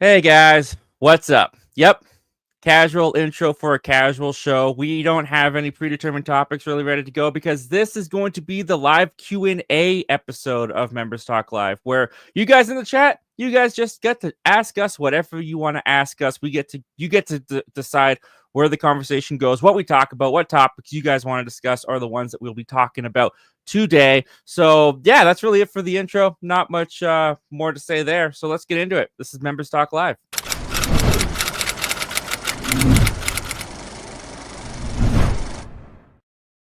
Hey guys, what's up? Yep, casual intro for a casual show. We don't have any predetermined topics really ready to go because this is going to be the live Q&A episode of Members Talk Live, where you guys in the chat, you guys just get to ask us whatever you want to ask us. You get to decide where the conversation goes, what we talk about, what topics you guys want to discuss are the ones that we'll be talking about today. So yeah, that's really it for the intro. Not much more to say there. So let's get into it. This is Members Talk Live.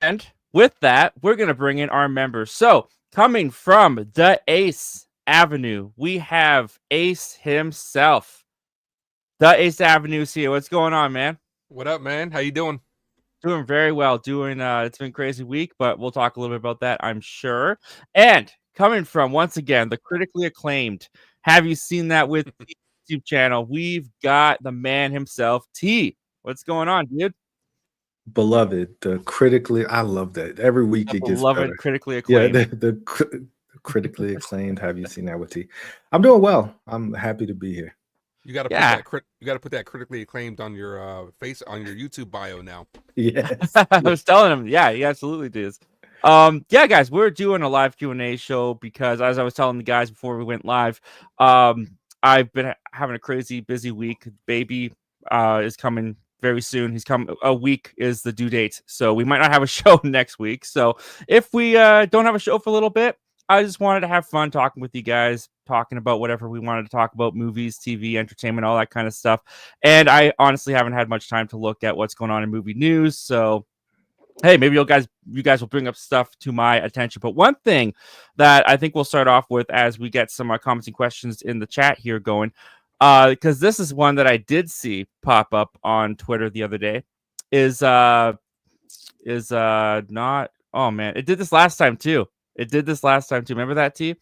And with that, we're going to bring in our members. So coming from the Ace Avenue, we have Ace himself. The Ace Avenue's here. What's going on, man? What up, man? How you doing? Doing very well. It's been a crazy week, but we'll talk a little bit about that, I'm sure. And coming from, once again, the critically acclaimed, have you seen that with the YouTube channel? We've got the man himself, T. What's going on, dude? Beloved, I love that. Every week it gets Beloved, better. critically acclaimed. Yeah, the critically acclaimed. Have you seen that with T? I'm doing well. I'm happy to be here. You got to put that critically acclaimed on your face on your YouTube bio now. Yes. I was telling him, yeah, he absolutely does. Yeah, guys, we're doing a live Q&A show because, as I was telling the guys before we went live, I've been having a crazy busy week. Baby is coming very soon. He's come a week is the due date, so we might not have a show next week. So if we don't have a show for a little bit, I just wanted to have fun talking with you guys, talking about whatever we wanted to talk about, movies, TV, entertainment, all that kind of stuff. And I honestly haven't had much time to look at what's going on in movie news. So, hey, maybe you guys will bring up stuff to my attention. But one thing that I think we'll start off with as we get some comments and questions in the chat here going, because this is one that I did see pop up on Twitter the other day, is not. Oh man, it did this last time too. Remember that, T?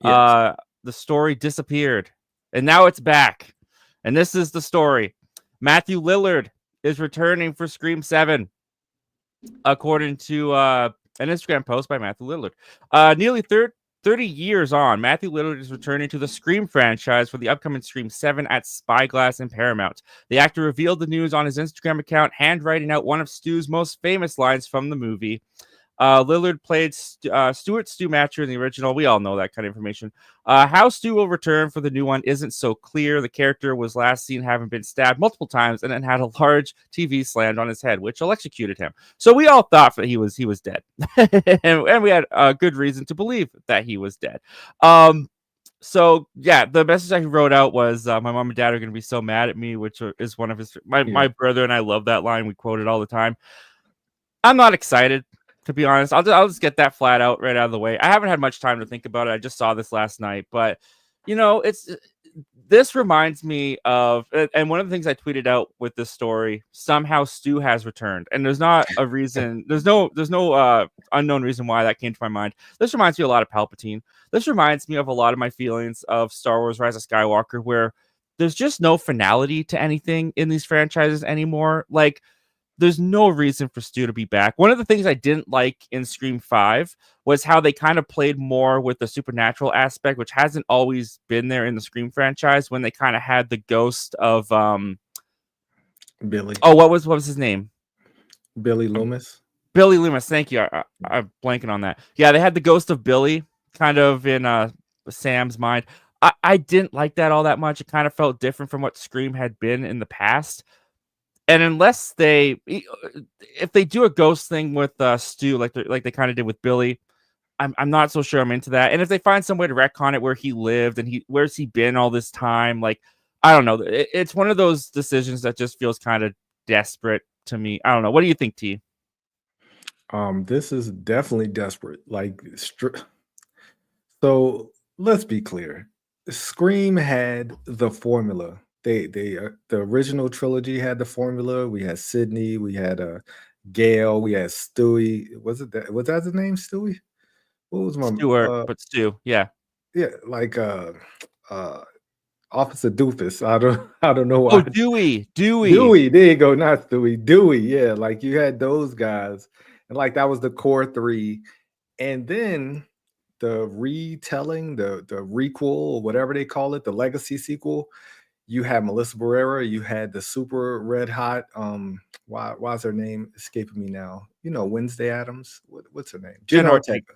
Yes. The story disappeared, and now it's back. And this is the story. Matthew Lillard is returning for Scream 7, according to an Instagram post by Matthew Lillard. Nearly 30 years on, Matthew Lillard is returning to the Scream franchise for the upcoming Scream 7 at Spyglass and Paramount. The actor revealed the news on his Instagram account, handwriting out one of Stu's most famous lines from the movie. Lillard played Stuart Stu Matcher in the original. We all know that kind of information. How Stu will return for the new one isn't so clear. The character was last seen having been stabbed multiple times and then had a large TV slammed on his head, which electrocuted him. So we all thought that he was dead, and we had a good reason to believe that he was dead. So yeah, the message I wrote out was my mom and dad are going to be so mad at me, which is one of his. My brother and I love that line. We quote it all the time. I'm not excited, to be honest. I'll just get that flat out right out of the way. I haven't had much time to think about it. I just saw this last night, but this reminds me of, and one of the things I tweeted out with this story, somehow Stu has returned, and there's not a reason. There's no unknown reason why that came to my mind. This reminds me a lot of Palpatine. This reminds me of a lot of my feelings of Star Wars: Rise of Skywalker, where there's just no finality to anything in these franchises anymore. Like, there's no reason for Stu to be back. One of the things I didn't like in Scream 5 was how they kind of played more with the supernatural aspect, which hasn't always been there in the Scream franchise, when they kind of had the ghost of Billy. Oh, what was his name? Billy Loomis. Billy Loomis. Thank you. I'm blanking on that. Yeah, they had the ghost of Billy kind of in Sam's mind. I didn't like that all that much. It kind of felt different from what Scream had been in the past. And unless if they do a ghost thing with Stu, like they kind of did with Billy, I'm not so sure I'm into that. And if they find some way to retcon it where he lived and where's he been all this time, like, I don't know. It's one of those decisions that just feels kind of desperate to me. I don't know. What do you think, T? This is definitely desperate. Like, so let's be clear. Scream had the formula. The original trilogy had the formula. We had Sydney, we had Gail, we had Stewie. Was that his name, Stewie? What was my Stuart, but Stu, yeah. Yeah, like Officer Doofus. I don't know why. Oh, Dewey. There you go, not Stewie. Dewey, yeah. Like, you had those guys, and like that was the core three. And then the retelling, the requel, or whatever they call it, the legacy sequel. You had Melissa Barrera. You had the super red hot. Why's her name escaping me now? You know, Wednesday Addams. What's her name? Jen Ortega.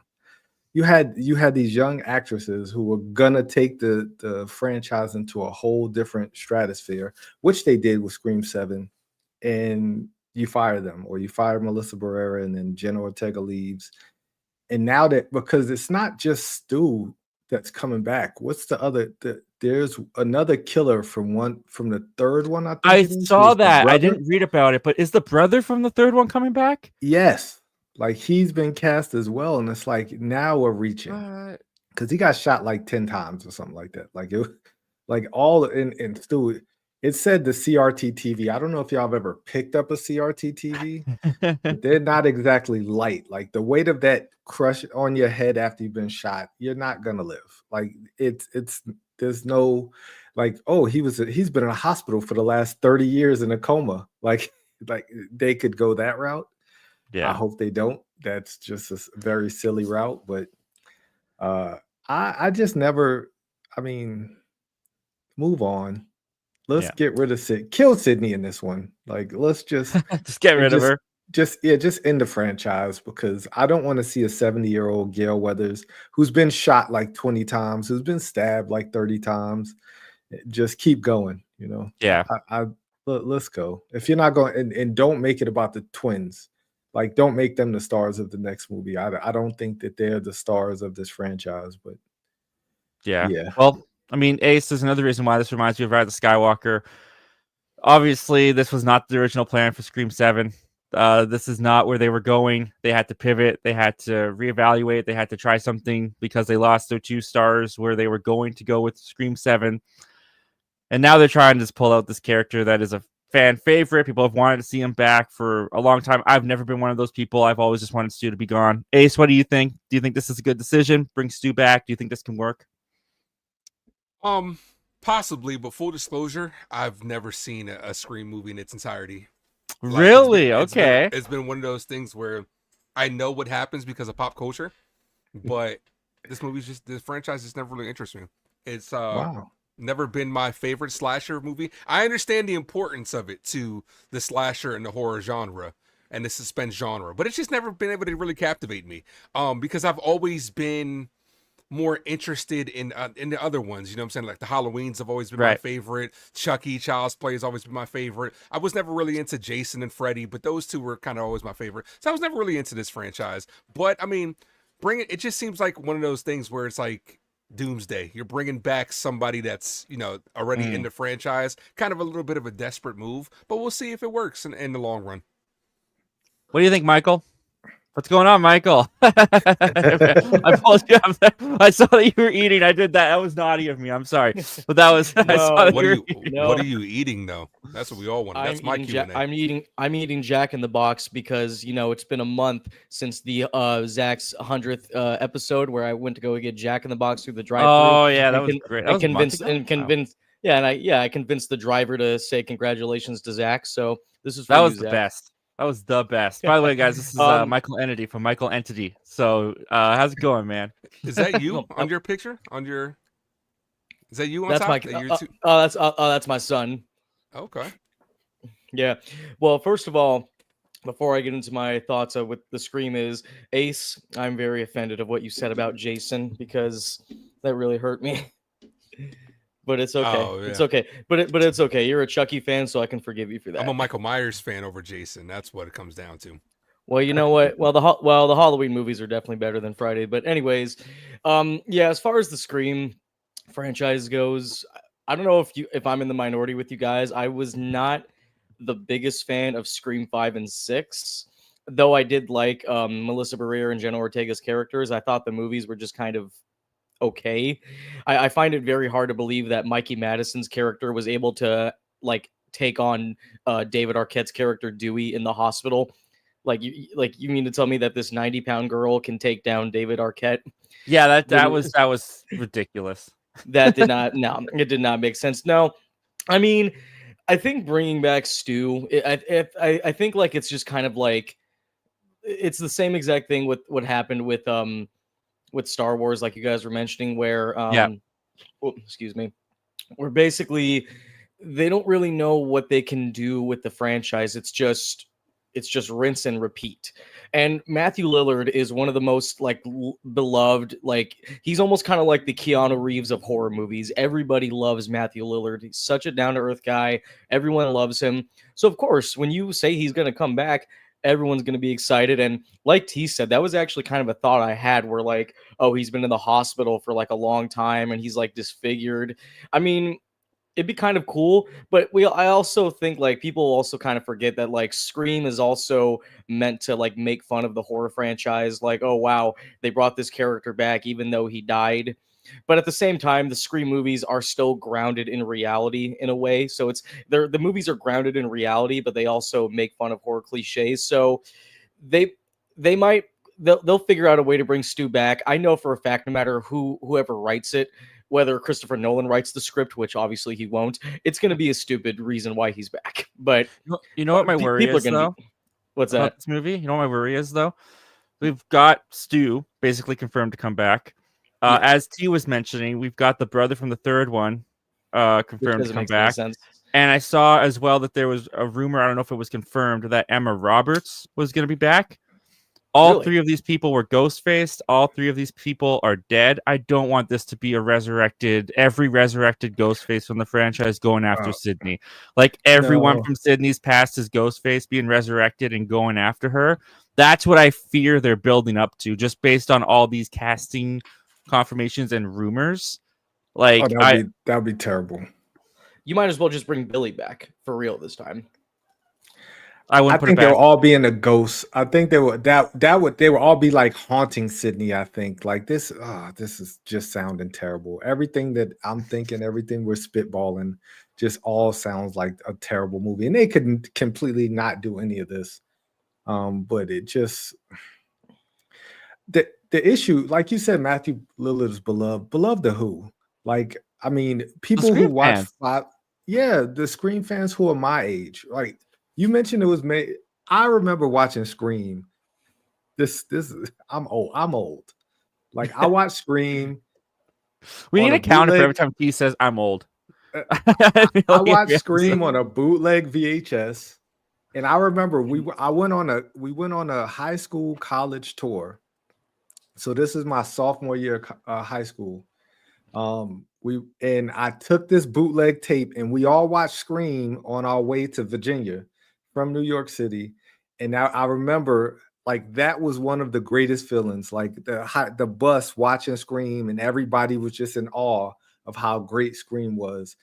You had these young actresses who were gonna take the franchise into a whole different stratosphere, which they did with Scream 7, and you fire them, or you fire Melissa Barrera, and then Jen Ortega leaves. And now that, because it's not just Stu that's coming back. What's the other? There's another killer from the third one. I saw that. I didn't read about it, but is the brother from the third one coming back? Yes. Like, he's been cast as well, and it's like now we're reaching, because he got shot like 10 times or something like that. Like, it, like all in Stu, it said the CRT TV. I don't know if y'all have ever picked up a CRT TV, but they're not exactly light. Like, the weight of that crush on your head after you've been shot, you're not gonna live. Like, it's there's no, like, oh, he's been in a hospital for the last 30 years in a coma. Like they could go that route. Yeah. I hope they don't. That's just a very silly route. But I just never, I mean, move on. Let's get rid of Sid. Kill Sydney in this one. Like, let's just just get rid of her. Just end the franchise, because I don't want to see a 70-year-old Gail Weathers who's been shot like 20 times, who's been stabbed like 30 times. Just keep going, you know? Yeah. Let's go. If you're not going, and don't make it about the twins. Like, don't make them the stars of the next movie. I don't think that they're the stars of this franchise, but yeah. Well, I mean, Ace is another reason why this reminds me of Rise of Skywalker. Obviously, this was not the original plan for Scream 7. This is not where they were going. They had to pivot. They had to reevaluate. They had to try something, because they lost their 2 stars where they were going to go with Scream 7. And now they're trying to just pull out this character that is a fan favorite. People have wanted to see him back for a long time. I've never been one of those people. I've always just wanted Stu to be gone. Ace, what do you think? Do you think this is a good decision? Bring Stu back? Do you think this can work? Possibly, but full disclosure, I've never seen a Scream movie in its entirety. Like, really? It's been one of those things where I know what happens because of pop culture, but this franchise just never really interests me. It's never been my favorite slasher movie. I understand the importance of it to the slasher and the horror genre and the suspense genre, but it's just never been able to really captivate me. Because I've always been more interested in the other ones, you know what I'm saying? Like the Halloweens have always been my favorite. Chucky, Child's Play has always been my favorite. I was never really into Jason and Freddy, but those two were kind of always my favorite. So I was never really into this franchise. But I mean, it just seems like one of those things where it's like Doomsday. You're bringing back somebody that's, you know, already in the franchise. Kind of a little bit of a desperate move, but we'll see if it works in the long run. What do you think, Michael? What's going on, Michael? I pulled you up there. I saw that you were eating. I did that. That was naughty of me. I'm sorry, but that was. I saw that what are you eating though? That's what we all want. That's my Q&A. I'm eating Jack in the Box because, you know, it's been a month since the Zach's 100th episode where I went to go get Jack in the Box through the drive-thru. Oh yeah, that was great. I convinced the driver to say congratulations to Zach. So this is that was Zach. The best. That was the best. By the way, guys, this is Michael Entity from Michael Entity. So, how's it going, man? Is that you on your picture? Is that you on that's top? That's my son. Okay. Yeah. Well, first of all, before I get into my thoughts with the Scream is Ace, I'm very offended of what you said about Jason because that really hurt me. But it's okay. Oh, yeah. It's okay. But it's okay. You're a Chucky fan, so I can forgive you for that. I'm a Michael Myers fan over Jason. That's what it comes down to. Well, you know what? Well, the Halloween movies are definitely better than Friday. But anyways, yeah. As far as the Scream franchise goes, I don't know if I'm in the minority with you guys. I was not the biggest fan of Scream 5 and 6, though I did like Melissa Barrera and Jenna Ortega's characters. I thought the movies were just kind of okay. I find it very hard to believe that Mikey Madison's character was able to like take on David Arquette's character Dewey in the hospital. Like you mean to tell me that this 90-pound girl can take down David Arquette? Yeah, that was ridiculous. That did not. No, it did not make sense. No, I mean, I think bringing back Stu, I think like it's just kind of like it's the same exact thing with what happened with Star Wars, like you guys were mentioning, where excuse me, where basically they don't really know what they can do with the franchise. It's just rinse and repeat. And Matthew Lillard is one of the most like beloved, like he's almost kind of like the Keanu Reeves of horror movies. Everybody loves Matthew Lillard. He's such a down-to-earth guy. Everyone loves him. So of course, when you say he's going to come back, everyone's going to be excited. And like T said, that was actually kind of a thought I had where like, oh, he's been in the hospital for like a long time and he's like disfigured. I mean, it'd be kind of cool, but I also think like people also kind of forget that like Scream is also meant to like make fun of the horror franchise. Like, oh wow, they brought this character back even though he died. But at the same time, the Scream movies are still grounded in reality in a way. So the movies are grounded in reality, but they also make fun of horror cliches. So they might they'll figure out a way to bring Stu back. I know for a fact, no matter whoever writes it, whether Christopher Nolan writes the script, which obviously he won't, it's going to be a stupid reason why he's back. But you know what my worry is, though? What's that? This movie? You know what my worry is, though? We've got Stu basically confirmed to come back. As T was mentioning, we've got the brother from the third one confirmed to come back. And I saw as well that there was a rumor, I don't know if it was confirmed, that Emma Roberts was going to be back. All three of these people were ghost-faced. All three of these people are dead. I don't want this to be every resurrected Ghostface from the franchise going after Sydney. Like everyone from Sydney's past is Ghostface being resurrected and going after her. That's what I fear they're building up to, just based on all these casting confirmations and rumors. Like that'd be terrible. You might as well just bring Billy back for real this time. I think they'll all be in a ghost. I think they would they will all be like haunting Sydney. I think like this is just sounding terrible. Everything that I'm thinking, everything we're spitballing, just all sounds like a terrible movie. And they could completely not do any of this. But it just the issue, like you said, Matthew Lillard's beloved to who? Like, I mean, people who watch the Scream fans who are my age, like. You mentioned it was made. I remember watching Scream. I'm old. Like I watched Scream. We need a counter for every time he says I'm old. I watched Scream on a bootleg VHS, and I remember we went on a high school college tour. So this is my sophomore year high school. I took this bootleg tape, and we all watched Scream on our way to Virginia from New York City. And now I remember like that was one of the greatest feelings, like the bus watching Scream and everybody was just in awe of how great Scream was.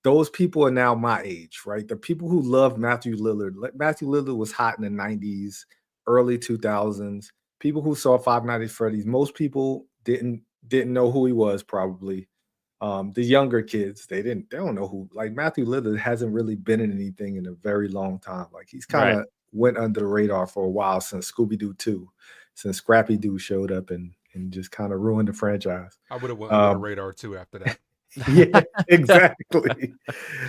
Those people are now my age, right? The people who love Matthew Lillard. Matthew Lillard was hot in the 90s, early 2000s. People who saw Five Nights at Freddy's, most people didn't know who he was probably. The younger kids, they don't know who, like Matthew Lillard hasn't really been in anything in a very long time. Like he's kind of went under the radar for a while since Scooby-Doo 2, since Scrappy Doo showed up and just kind of ruined the franchise. I would have went under the radar too after that. Yeah, exactly.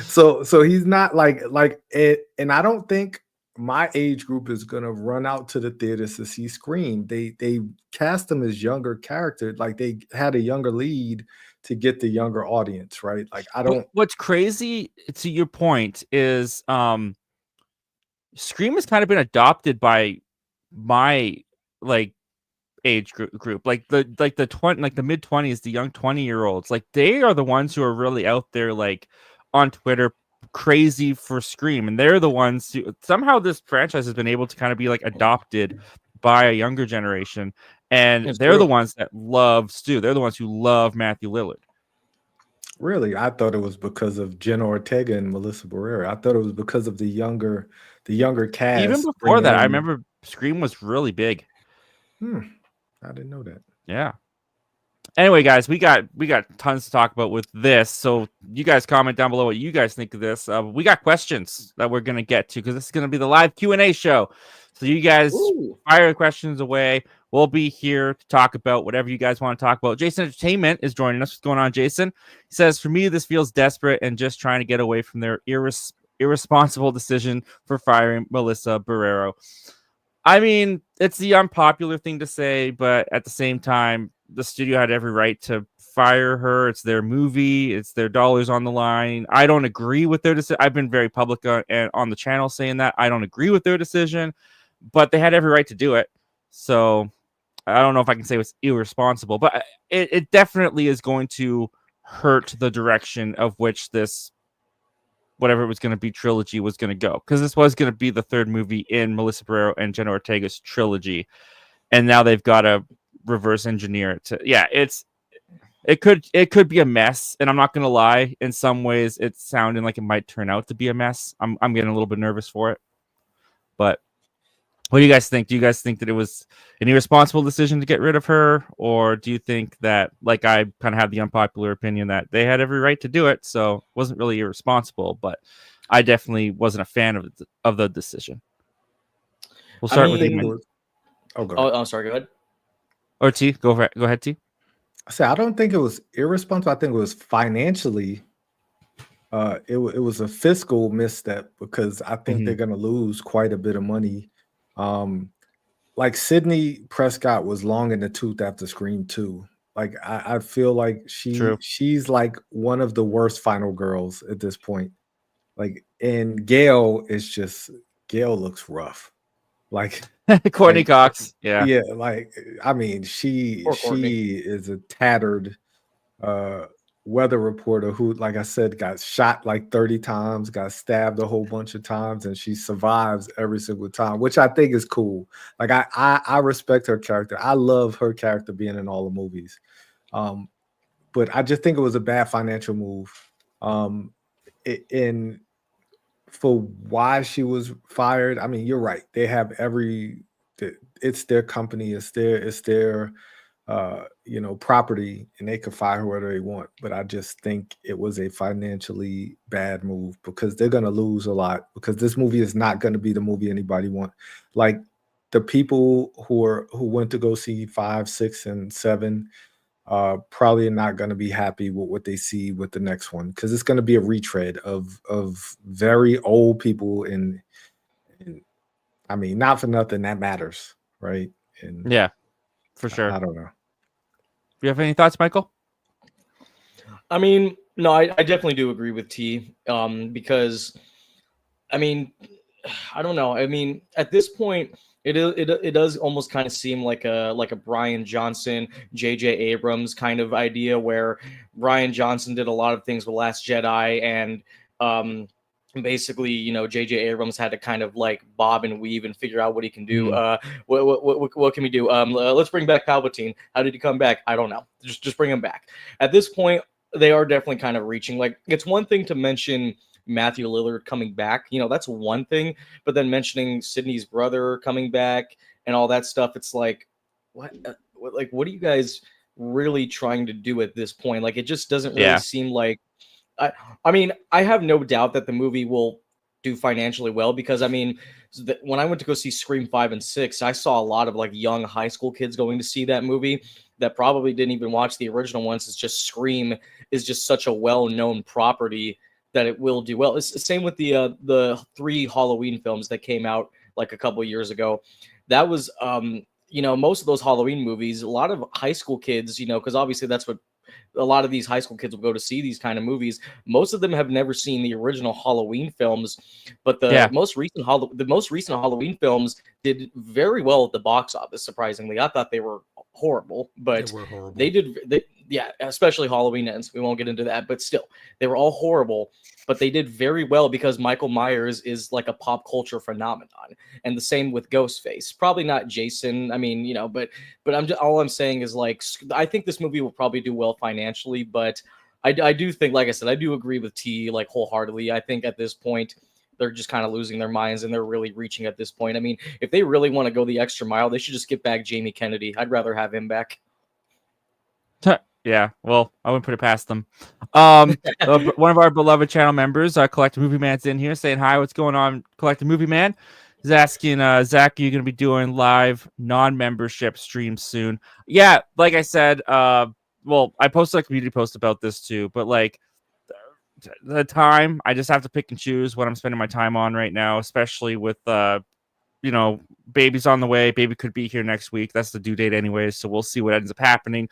So he's not like it, and I don't think my age group is gonna run out to the theaters to see Scream. They cast him as younger character, like they had a younger lead to get the younger audience, right? Like I don't. What's crazy to your point is, Scream has kind of been adopted by my like age group, like the mid 20s, the young 20-year-olds. Like they are the ones who are really out there, like on Twitter, crazy for Scream, and they're the ones who somehow this franchise has been able to kind of be like adopted by a younger generation. And they're the ones that love Stu. They're the ones who love Matthew Lillard. Really? I thought it was because of Jenna Ortega and Melissa Barrera. I thought it was because of the younger cast. Even before that, I remember Scream was really big. I didn't know that. Yeah. Anyway, guys, we got tons to talk about with this. So you guys comment down below what you guys think of this. We got questions that we're gonna get to because this is gonna be the live Q&A show. So you guys fire questions away. We'll be here to talk about whatever you guys want to talk about. Jason Entertainment is joining us. What's going on, Jason? He says, for me, this feels desperate and just trying to get away from their irresponsible decision for firing Melissa Barrera. I mean, it's the unpopular thing to say, but at the same time, the studio had every right to fire her. It's their movie. It's their dollars on the line. I don't agree with their decision. I've been very public on the channel saying that I don't agree with their decision, but they had every right to do it. So I don't know if I can say it was irresponsible, but it definitely is going to hurt the direction of which this, whatever it was going to be, trilogy was going to go. Because this was going to be the third movie in Melissa Barrera and Jenna Ortega's trilogy. And now they've got to reverse engineer it to, it could be a mess. And I'm not going to lie, in some ways it's sounding like it might turn out to be a mess. I'm getting a little bit nervous for it. But what do you guys think? Do you guys think that it was an irresponsible decision to get rid of her? Or do you think that, like I kind of have the unpopular opinion that they had every right to do it, so it wasn't really irresponsible, but I definitely wasn't a fan of the decision. We'll start with you. I'm sorry, go ahead. Or T, go ahead, T. I don't think it was irresponsible. I think it was financially, it was a fiscal misstep, because I think they're going to lose quite a bit of money. Like Sidney Prescott was long in the tooth after Scream 2. Like I feel like she's like one of the worst final girls at this point. Like, and Gail looks rough. Like Courtney Cox. Yeah. Like, I mean, she is a tattered weather reporter who, like I said, got shot like 30 times, got stabbed a whole bunch of times, and she survives every single time, which I think is cool. Like I respect her character. I love her character being in all the movies. But I just think it was a bad financial move. And for why she was fired, I mean, you're right. They have it's their company, it's their property, and they could fire whoever they want. But I just think it was a financially bad move, because they're going to lose a lot, because this movie is not going to be the movie anybody want. Like, the people who went to go see 5, 6, and 7 probably not going to be happy with what they see with the next one, because it's going to be a retread of very old people, and I mean, not for nothing, that matters, right? And yeah, for sure. I don't know. Do you have any thoughts, Michael? I mean, no, I definitely do agree with T, because, I mean, I don't know. I mean, at this point, it does almost kind of seem like a Bryan Johnson, J.J. Abrams kind of idea, where Bryan Johnson did a lot of things with Last Jedi, and basically, J.J. Abrams had to kind of like bob and weave and figure out what he can do. What can we do? Let's bring back Palpatine. How did he come back? I don't know. Just bring him back. At this point, they are definitely kind of reaching. Like, it's one thing to mention Matthew Lillard coming back, that's one thing, but then mentioning Sydney's brother coming back and all that stuff, it's like, what are you guys really trying to do at this point? Like, it just doesn't really seem like, I mean, I have no doubt that the movie will do financially well, because I mean, when I went to go see Scream 5 and 6, I saw a lot of like young high school kids going to see that movie that probably didn't even watch the original ones. It's just Scream is just such a well-known property that it will do well. It's the same with the 3 Halloween films that came out like a couple years ago. That was, most of those Halloween movies, a lot of high school kids, because obviously that's what a lot of these high school kids will go to see, these kind of movies. Most of them have never seen the original Halloween films, but the most recent Halloween films did very well at the box office. Surprisingly, I thought they were horrible, but they did. Especially Halloween Ends. We won't get into that, but still, they were all horrible. But they did very well because Michael Myers is like a pop culture phenomenon, and the same with Ghostface. Probably not Jason. I mean, but all I'm saying is, like, I think this movie will probably do well financially, but I do think, like I said, I do agree with T like wholeheartedly. I think at this point they're just kind of losing their minds, and they're really reaching at this point. I mean, if they really want to go the extra mile, they should just get back Jamie Kennedy. I'd rather have him back. Yeah, well, I wouldn't put it past them. One of our beloved channel members, Collective Movie Man's in here saying hi. What's going on, Collective Movie Man? He's asking, Zach, are you going to be doing live non-membership streams soon? Yeah, like I said, well, I posted a community post about this too, but like the time, I just have to pick and choose what I'm spending my time on right now, especially with baby's on the way. Baby could be here next week. That's the due date anyways. So we'll see what ends up happening.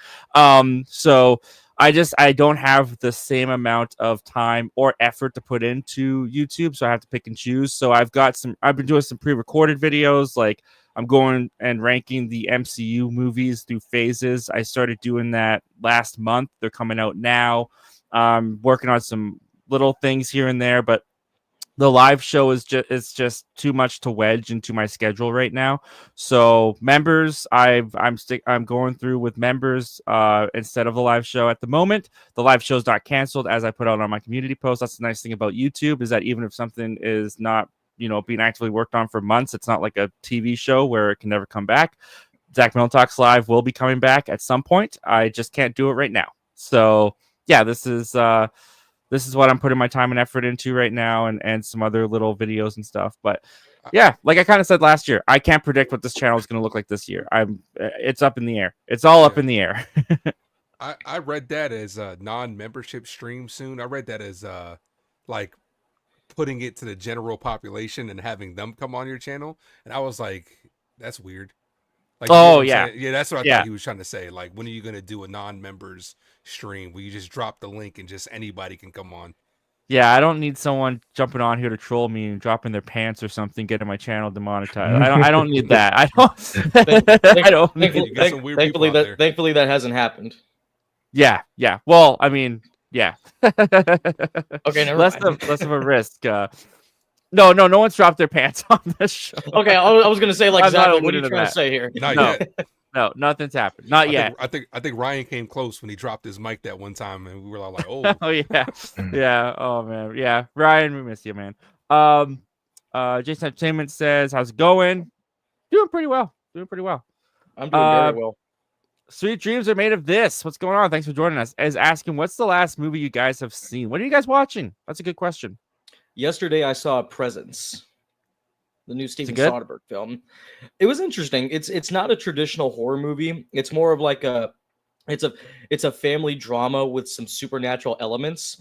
So I don't have the same amount of time or effort to put into YouTube. So I have to pick and choose. So I've been doing some pre-recorded videos. Like I'm going and ranking the MCU movies through phases. I started doing that last month. They're coming out now. Working on some little things here and there, but the live show is just too much to wedge into my schedule right now. So members, I'm going through with members instead of the live show at the moment. The live show's not canceled, as I put out on my community post. That's the nice thing about YouTube, is that even if something is not being actively worked on for months, it's not like a TV show where it can never come back. Zach Milne Talks Live will be coming back at some point. I just can't do it right now. So yeah, this is what I'm putting my time and effort into right now, and some other little videos and stuff. But yeah, like I kind of said last year, I can't predict what this channel is going to look like this year. It's up in the air. It's all up in the air. I read that as a non-membership stream soon. I read that as like putting it to the general population and having them come on your channel. And I was like, that's weird. Like, oh yeah, yeah, that's what I thought he was trying to say. Like, when are you going to do a non-members stream where you just drop the link and just anybody can come on? Yeah, I don't need someone jumping on here to troll me and dropping their pants or something, getting my channel demonetized. I don't need that. I don't. Thankfully, that hasn't happened. Yeah. Well, I mean, yeah. Okay, never less of a risk. No one's dropped their pants on this show. Okay, I was gonna say, like, Zach, what are you trying to say here? Not yet. No, nothing's happened. Not yet. I think Ryan came close when he dropped his mic that one time, and we were all like, "Oh, oh yeah, yeah. Oh man, yeah. Ryan, we miss you, man. Jason Entertainment says, "How's it going? Doing pretty well. I'm doing very well. Sweet dreams are made of this. What's going on? Thanks for joining us." Is asking, what's the last movie you guys have seen? What are you guys watching? That's a good question. Yesterday, I saw Presence, the new Steven Soderbergh film. It was interesting. It's not a traditional horror movie. It's more of like it's a family drama with some supernatural elements.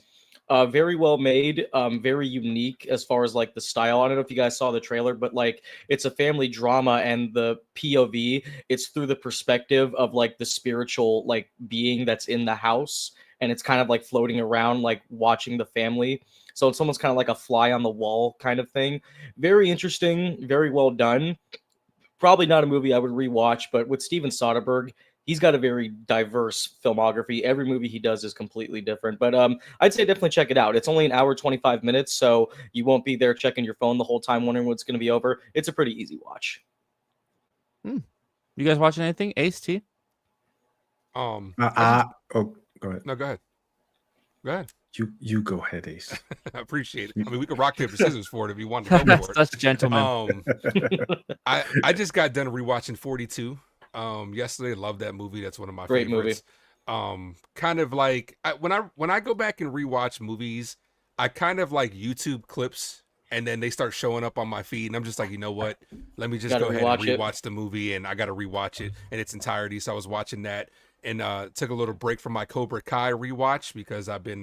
Very well made, very unique as far as like the style. I don't know if you guys saw the trailer, but like it's a family drama, and the POV, it's through the perspective of like the spiritual like being that's in the house, and it's kind of like floating around, like watching the family. So it's almost kind of like a fly on the wall kind of thing. Very interesting, very well done. Probably not a movie I would rewatch, but with Steven Soderbergh, he's got a very diverse filmography. Every movie he does is completely different. But I'd say definitely check it out. It's only an hour, 25 minutes, so you won't be there checking your phone the whole time wondering what's going to be over. It's a pretty easy watch. You guys watching anything? Ace T? Oh, go ahead. No, go ahead. Go ahead. You go ahead, Ace. I appreciate it. I mean, we could rock, paper, scissors for it if you want to go for it. That's gentlemen. I just got done rewatching 42 yesterday. Love that movie. That's one of my favorites. Kind of like when I go back and rewatch movies, I kind of like YouTube clips, and then they start showing up on my feed, and I'm just like, you know what? Let me just go ahead and rewatch the movie, and I got to rewatch it in its entirety. So I was watching that. And took a little break from my Cobra Kai rewatch because I've been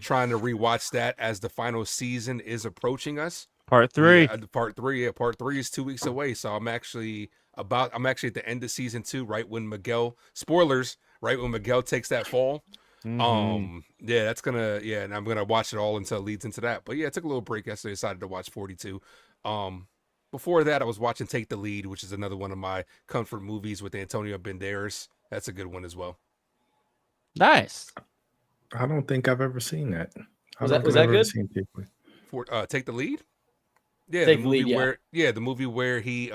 trying to rewatch that as the final season is approaching us. Part 3. Part 3. Yeah, part 3 is 2 weeks away. So I'm actually at the end of season 2, right when Miguel, spoilers, right when Miguel takes that fall. Mm-hmm. And I'm gonna watch it all until it leads into that. But yeah, I took a little break yesterday. Decided to watch 42. Before that, I was watching Take the Lead, which is another one of my comfort movies with Antonio Banderas. That's a good one as well. Nice. I don't think I've ever seen that. Was that good? Take the Lead? Yeah, Take the movie the lead, yeah. the movie where he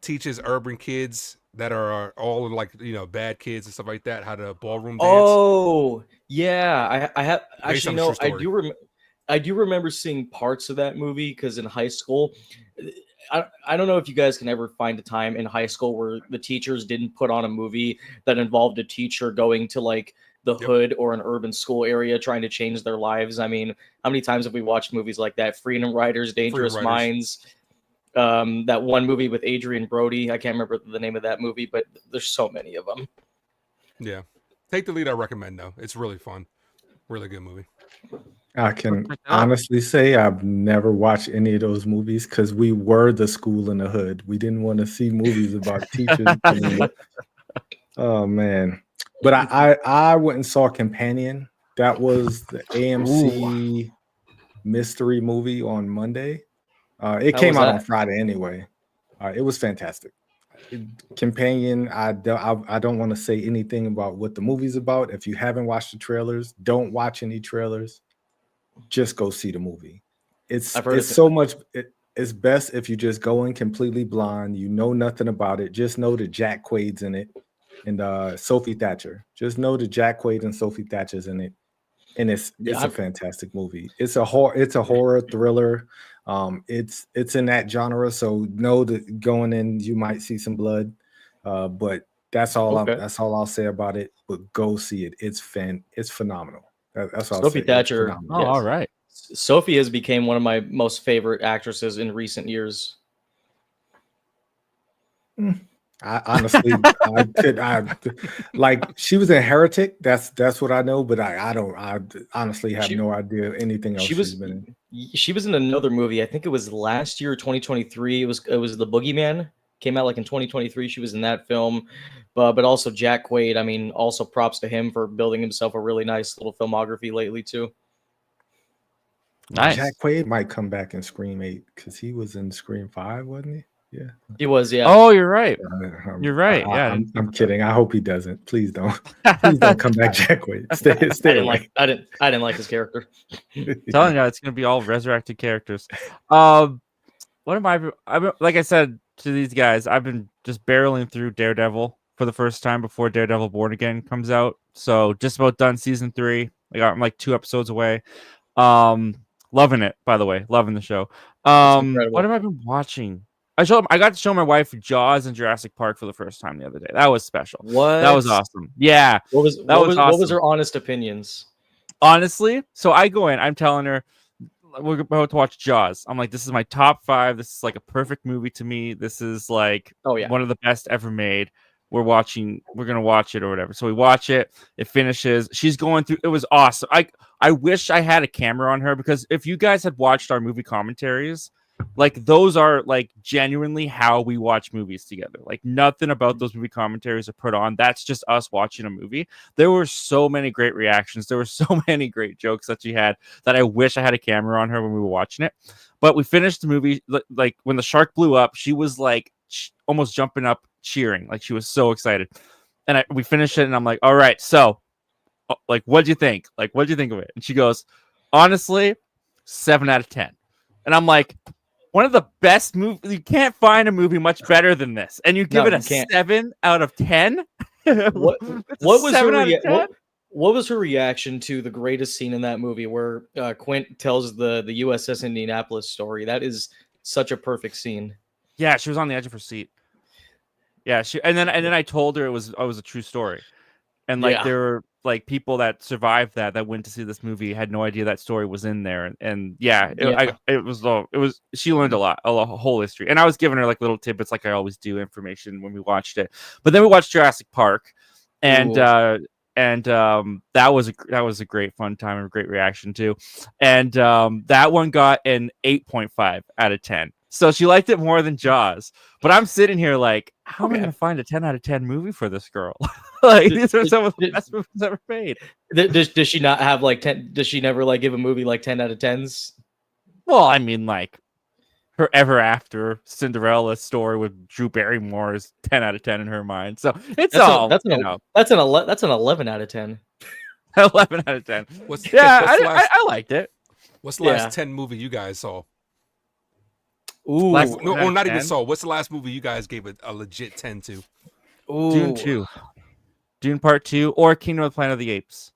teaches urban kids that are all like, bad kids and stuff like that how to ballroom dance. Oh, yeah. I have actually no. I do remember seeing parts of that movie because in high school, I don't know if you guys can ever find a time in high school where the teachers didn't put on a movie that involved a teacher going to like the hood or an urban school area trying to change their lives. I mean, how many times have we watched movies like that? Freedom Writers, Dangerous Minds, that one movie with Adrian Brody. I can't remember the name of that movie, but there's so many of them. Yeah. Take the Lead, I recommend though. It's really fun. Really good movie. I can check that out. honestly say I've never watched any of those movies because we were the school in the hood. We didn't want to see movies about teachers getting. Oh man! But I went and saw Companion. That was the AMC mystery movie on Monday. It How came was out on that? Friday anyway. It was fantastic. Companion. I don't want to say anything about what the movie's about. If you haven't watched the trailers, don't watch any trailers. Just go see the movie. I've heard It's it's so much. It's best if you just go in completely blind. You know nothing about it. Just know that Jack Quaid's in it and Sophie Thatcher. Just know that Jack Quaid and Sophie Thatcher's in it, and it's yeah, a fantastic movie. It's a horror thriller. It's in that genre, so know that going in you might see some blood, but that's all. okay. That's all I'll say about it. But go see it. It's phenomenal. That's all I'll Sophie say. It's Thatcher. phenomenal. Oh, Yes. all right. Sophie has became one of my most favorite actresses in recent years. I honestly, like she was a Heretic. That's what I know, but I don't. I honestly have She- no idea anything else She she's was been in. she was in another movie. I think it was last year, 2023. It was The Boogeyman. Came out like in 2023. She was in that film, but also Jack Quaid. I mean, also props to him for building himself a really nice little filmography lately too. Nice. Jack Quaid might come back in Scream 8 because he was in Scream 5, wasn't he? Yeah. He was, yeah. Oh, you're right. You're right. Yeah. I'm kidding. I hope he doesn't. Please don't. Please don't come back, Jack Quaid. Stay away. I didn't like his character. Telling you, it's gonna be all resurrected characters. What am I? Like I said to these guys, I've been just barreling through Daredevil for the first time before Daredevil Born Again comes out. So just about done season 3. I'm like 2 episodes away. Loving it, by the way. Loving the show. incredible. What have I been watching? I got to show my wife Jaws and Jurassic Park for the first time the other day. That was special. What? That was awesome. Yeah. What was awesome. her honest opinions? Honestly, so I go in, I'm telling her we're about to watch Jaws. I'm like, this is my top 5. This is like a perfect movie to me. This is like one of the best ever made. We're gonna watch it or whatever. So we watch it, it finishes. She's going through, it was awesome. I wish I had a camera on her, because if you guys had watched our movie commentaries, like those are like genuinely how we watch movies together. Like nothing about those movie commentaries are put on. That's just us watching a movie. There were so many great reactions. There were so many great jokes that she had that I wish I had a camera on her when we were watching it. But we finished the movie. Like when the shark blew up, she was like almost jumping up, cheering. Like she was so excited. And we finished it and I'm like, all right, so like, what'd you think? Like, what'd you think of it? And she goes, honestly, 7 out of 10. And I'm like, one of the best movies. You can't find a movie much better than this, and you give it a 7 out of 10. What was her reaction to the greatest scene in that movie, where Quint tells the USS Indianapolis story? That is such a perfect scene. Yeah, she was on the edge of her seat. Yeah, and then I told her it was a true story, and like there were like people that survived that went to see this movie had no idea that story was in there, and it was she learned a whole history, and I was giving her like little tidbits like I always do, information when we watched it. But then we watched Jurassic Park, and that was a great fun time and a great reaction too, and that one got an 8.5 out of 10. So she liked it more than Jaws. But I'm sitting here like, how am I going to find a 10 out of 10 movie for this girl? Like, these are some of the best movies ever made. Does she not have like 10? Does she never like give a movie like 10 out of 10s? Well, I mean, like her Ever After Cinderella story with Drew Barrymore is 10 out of 10 in her mind. So it's that's an 11 out of 10. 11 out of 10. I liked it. What's the last 10 movie you guys saw? Ooh, not even saw. What's the last movie you guys gave it a legit 10 to? Ooh. Dune 2. Dune Part 2 or Kingdom of the Planet of the Apes.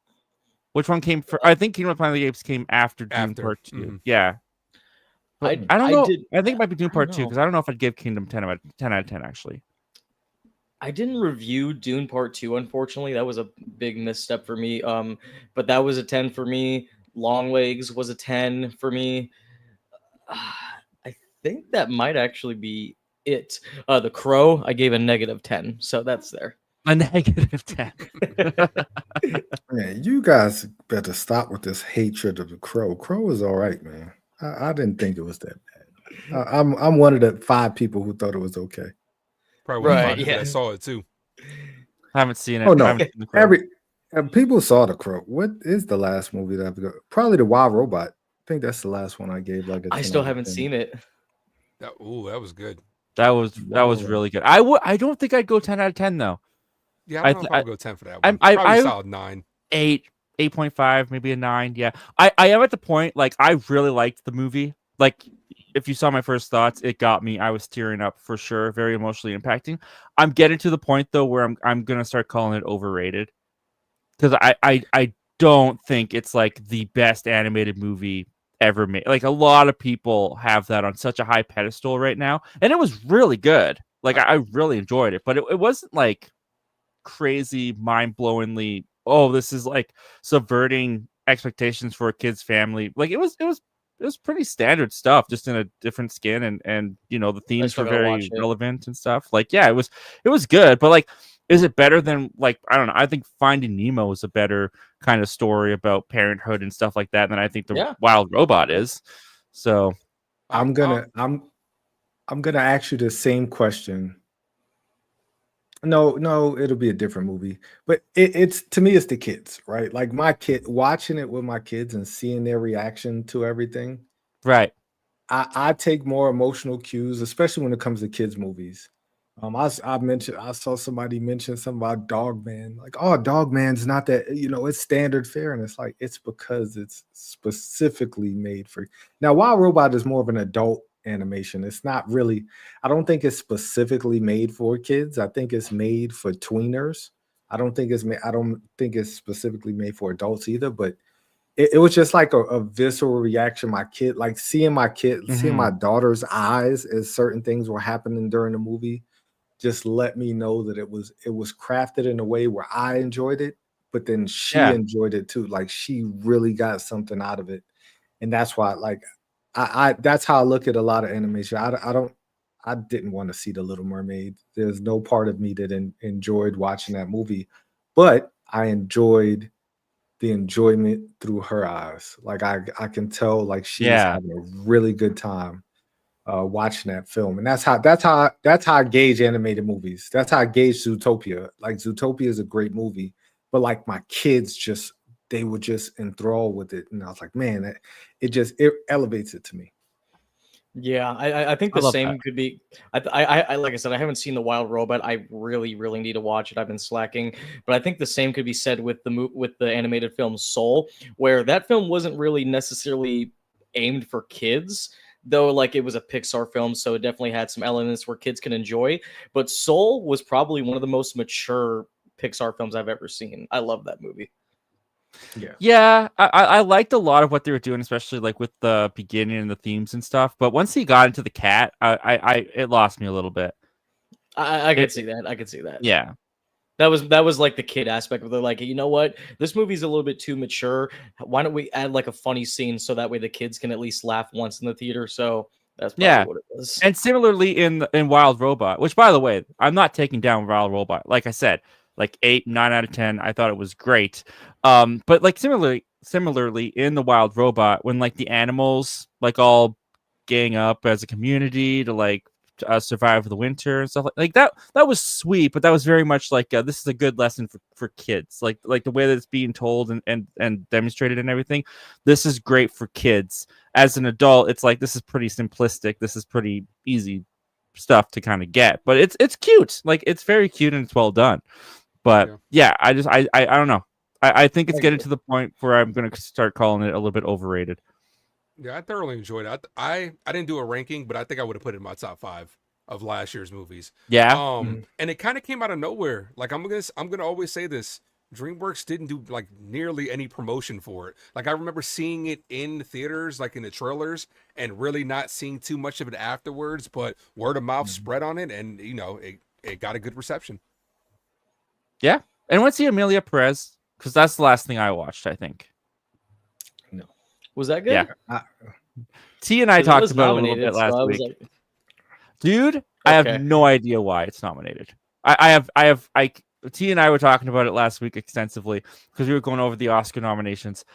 Which one came first? I think Kingdom of the Planet of the Apes came after Dune Part 2. Mm-hmm. Yeah. But I don't know. I think it might be Dune Part 2, because I don't know if I'd give Kingdom 10 out of 10 actually. I didn't review Dune Part 2, unfortunately. That was a big misstep for me. But that was a 10 for me. Long Legs was a 10 for me. I think that might actually be it. The Crow, I gave a -10, so that's there. A -10. Man, you guys better stop with this hatred of the Crow. Crow is all right, man. I didn't think it was that bad. I'm one of the 5 people who thought it was okay. Probably one of the 5 Right, people yeah. that saw it too. I haven't seen it. Oh no, I haven't seen The Crow. people saw the Crow. What is the last movie that I've got? Probably the Wild Robot. I think that's the last one I gave like a 10 I still out of haven't 10. seen it. That was good. That was Whoa. really good. I don't think I'd go 10 out of 10 though. Yeah, I don't know if I would go 10 for that one. I Probably solid 9. 8, 8.5, maybe a 9. Yeah. I am at the point, like, I really liked the movie. Like, if you saw my first thoughts, it got me. I was tearing up for sure. Very emotionally impacting. I'm getting to the point though where I'm gonna start calling it overrated. Because I don't think it's like the best animated movie ever made. Like, a lot of people have that on such a high pedestal right now. And it was really good. Like, I really enjoyed it, but it wasn't like crazy, mind-blowingly, oh, this is like subverting expectations for a kid's family. Like, it was pretty standard stuff, just in a different skin, and you know, the themes still were gotta very watch it. relevant and stuff. Like, yeah, it was good, but like, is it better than, like, I don't know, I think Finding Nemo is a better kind of story about parenthood and stuff like that than I think the Yeah. Wild Robot is. So I'm gonna ask you the same question. No, it'll be a different movie. But it's to me, it's the kids, right? Like my kid watching it with my kids and seeing their reaction to everything. right. I take more emotional cues, especially when it comes to kids' movies. I saw somebody mention something about Dog Man, like, oh, Dog Man's not that, it's standard fare, and it's like it's because it's specifically made for. Now, Wild Robot is more of an adult animation. It's not really. I don't think it's specifically made for kids. I think it's made for tweeners. I don't think it's specifically made for adults either. But it was just like a visceral reaction. My kid, like seeing my daughter's eyes as certain things were happening during the movie, just let me know that it was crafted in a way where I enjoyed it, but then she Yeah. enjoyed it too. Like, she really got something out of it, and that's why, like, I that's how I look at a lot of animation. I didn't want to see The Little Mermaid. There's no part of me that enjoyed watching that movie, but I enjoyed the enjoyment through her eyes. Like, I can tell, like, she was having a really good time watching that film. And that's how I gauge animated movies. That's how I gauge Zootopia. Like, Zootopia is a great movie, but like my kids they were just enthralled with it. And I was like, man, it elevates it to me. Yeah, I think I the love same that. could be. I like I said, I haven't seen The Wild Robot. I really, really need to watch it. I've been slacking, but I think the same could be said with the animated film Soul, where that film wasn't really necessarily aimed for kids, though. Like, it was a Pixar film, so it definitely had some elements where kids can enjoy. But Soul was probably one of the most mature Pixar films I've ever seen. I love that movie. Yeah, I liked a lot of what they were doing, especially like with the beginning and the themes and stuff. But once he got into the cat, it lost me a little bit. I could see that. I could see that. Yeah, That was like the kid aspect of it. Like, you know what? This movie's a little bit too mature. Why don't we add like a funny scene so that way the kids can at least laugh once in the theater? So that's probably what it was. And similarly in Wild Robot, which, by the way, I'm not taking down Wild Robot. Like I said, like 8, 9 out of 10. I thought it was great. But like similarly in the Wild Robot, when like the animals like all gang up as a community to like survive the winter and stuff like that was sweet, but that was very much like this is a good lesson for kids, like the way that it's being told and demonstrated and everything. This is great for kids. As an adult, it's like, this is pretty simplistic, this is pretty easy stuff to kind of get, but it's cute. Like, it's very cute and it's well done. But yeah, I don't know. I think it's getting to the point where I'm going to start calling it a little bit overrated. Yeah, I thoroughly enjoyed it. I didn't do a ranking, but I think I would have put it in my top 5 of last year's movies. Yeah. And it kind of came out of nowhere. Like, I'm gonna always say this: DreamWorks didn't do like nearly any promotion for it. Like, I remember seeing it in the theaters, like in the trailers, and really not seeing too much of it afterwards. But word of mouth spread on it, and it got a good reception. Yeah, and what's the Amelia Perez? Because that's the last thing I watched, I think. Was that good? Yeah. T and I talked about it a little bit last week. Dude, I have no idea why it's nominated. I T and I were talking about it last week extensively because we were going over the Oscar nominations.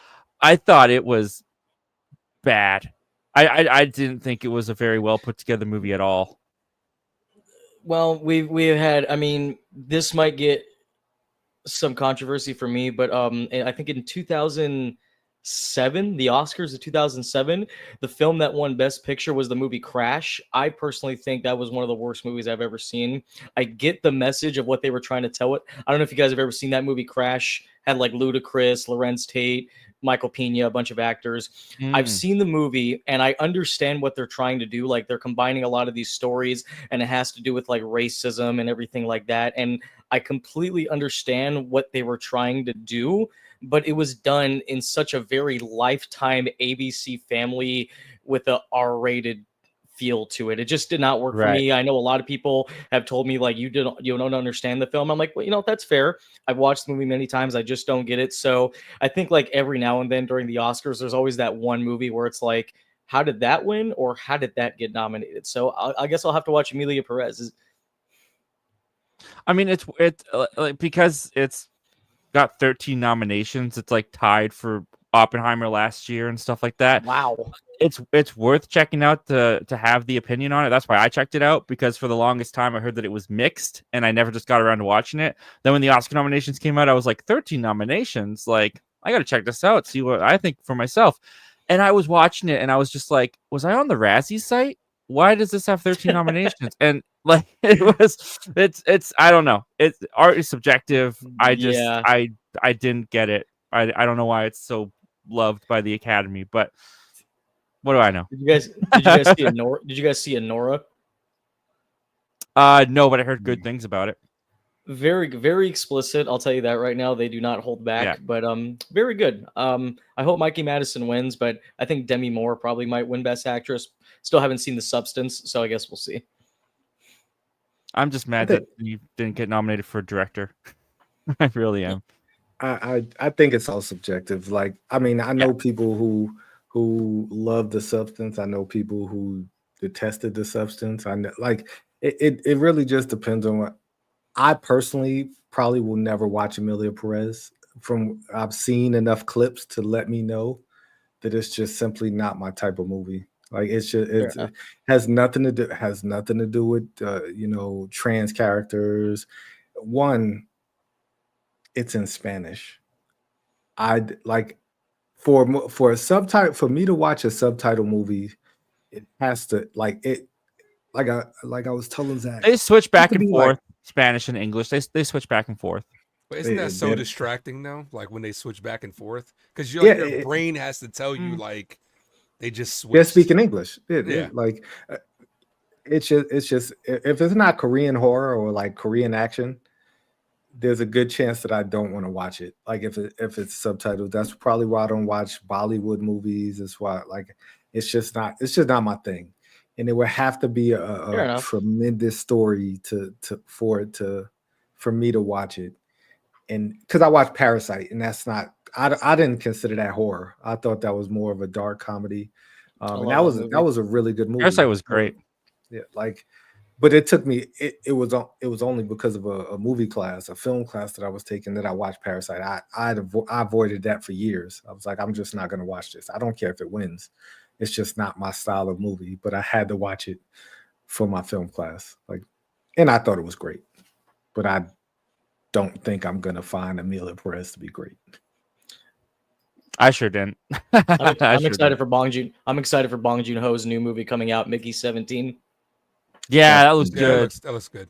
I thought it was bad. I didn't think it was a very well put together movie at all. Well, we've had. I mean, this might get some controversy for me, but I think in 2007, the Oscars of 2007, the film that won Best Picture was the movie Crash. I personally think that was one of the worst movies I've ever seen. I get the message of what they were trying to tell it. I don't know if you guys have ever seen that movie Crash. Had like Ludacris, Lorenz Tate, Michael Pena, a bunch of actors. I've seen the movie and I understand what they're trying to do. Like they're combining a lot of these stories and it has to do with like racism and everything like that. And I completely understand what they were trying to do, but it was done in such a very Lifetime ABC family with a R-rated feel to it. It just did not work for me. I know a lot of people have told me like you don't understand the film. I'm like, well, you know, that's fair. I've watched the movie many times. I just don't get it. So I think like every now and then during the Oscars, there's always that one movie where it's like, how did that win or how did that get nominated? So I guess I'll have to watch Emilia Perez. I mean, it's like, because it's got 13 nominations. It's like tied for Oppenheimer last year and stuff like that. Wow. It's worth checking out to have the opinion on it. That's why I checked it out, because for the longest time I heard that it was mixed and I never just got around to watching it. Then when the Oscar nominations came out, I was like, 13 nominations? Like, I got to check this out, see what I think for myself. And I was watching it and I was just like, was I on the Razzie site? Why does this have 13 nominations? And like, it's I don't know. Art is subjective. I didn't get it. I don't know why it's so loved by the Academy, but what do I know? Did you guys see Nora? Did you guys see Nora? No, but I heard good things about it. Very, very explicit. I'll tell you that right now. They do not hold back, but very good. I hope Mikey Madison wins, but I think Demi Moore probably might win Best Actress. Still haven't seen The Substance, so I guess we'll see. I'm just mad that you didn't get nominated for director. I really am. I think it's all subjective. Like, I mean, I know people who love The Substance. I know people who detested The Substance. I know, like, it really just depends on what. I personally probably will never watch Emilia Perez. I've seen enough clips to let me know that it's just simply not my type of movie. Like, it has nothing to do with trans characters. One, it's in Spanish. I'd like for a subtitle, for me to watch a subtitle movie, it has to like I was telling Zach, they switch back and forth, like, Spanish and English. They switch back and forth. But isn't that so distracting though? Like when they switch back and forth, because your brain has to tell you like they just switch. They're speaking English. Like it's just if it's not Korean horror or like Korean action, there's a good chance that I don't want to watch it. Like if it's subtitled, that's probably why I don't watch Bollywood movies. It's why it's just not my thing. And it would have to be a tremendous story for me to watch it. And because I watched Parasite, and that's not, I didn't consider that horror. I thought that was more of a dark comedy. And that was a really good movie. Parasite was great. Yeah, like, but it took me. It was only because of a movie class, a film class that I was taking, that I watched Parasite. I avoided that for years. I was like, I'm just not going to watch this. I don't care if it wins. It's just not my style of movie. But I had to watch it for my film class. Like, and I thought it was great. But I don't think I'm going to find Emilia Perez to be great. I sure didn't. I'm excited for Bong Joon-ho's new movie coming out, Mickey 17. Yeah, that was good. That looks good.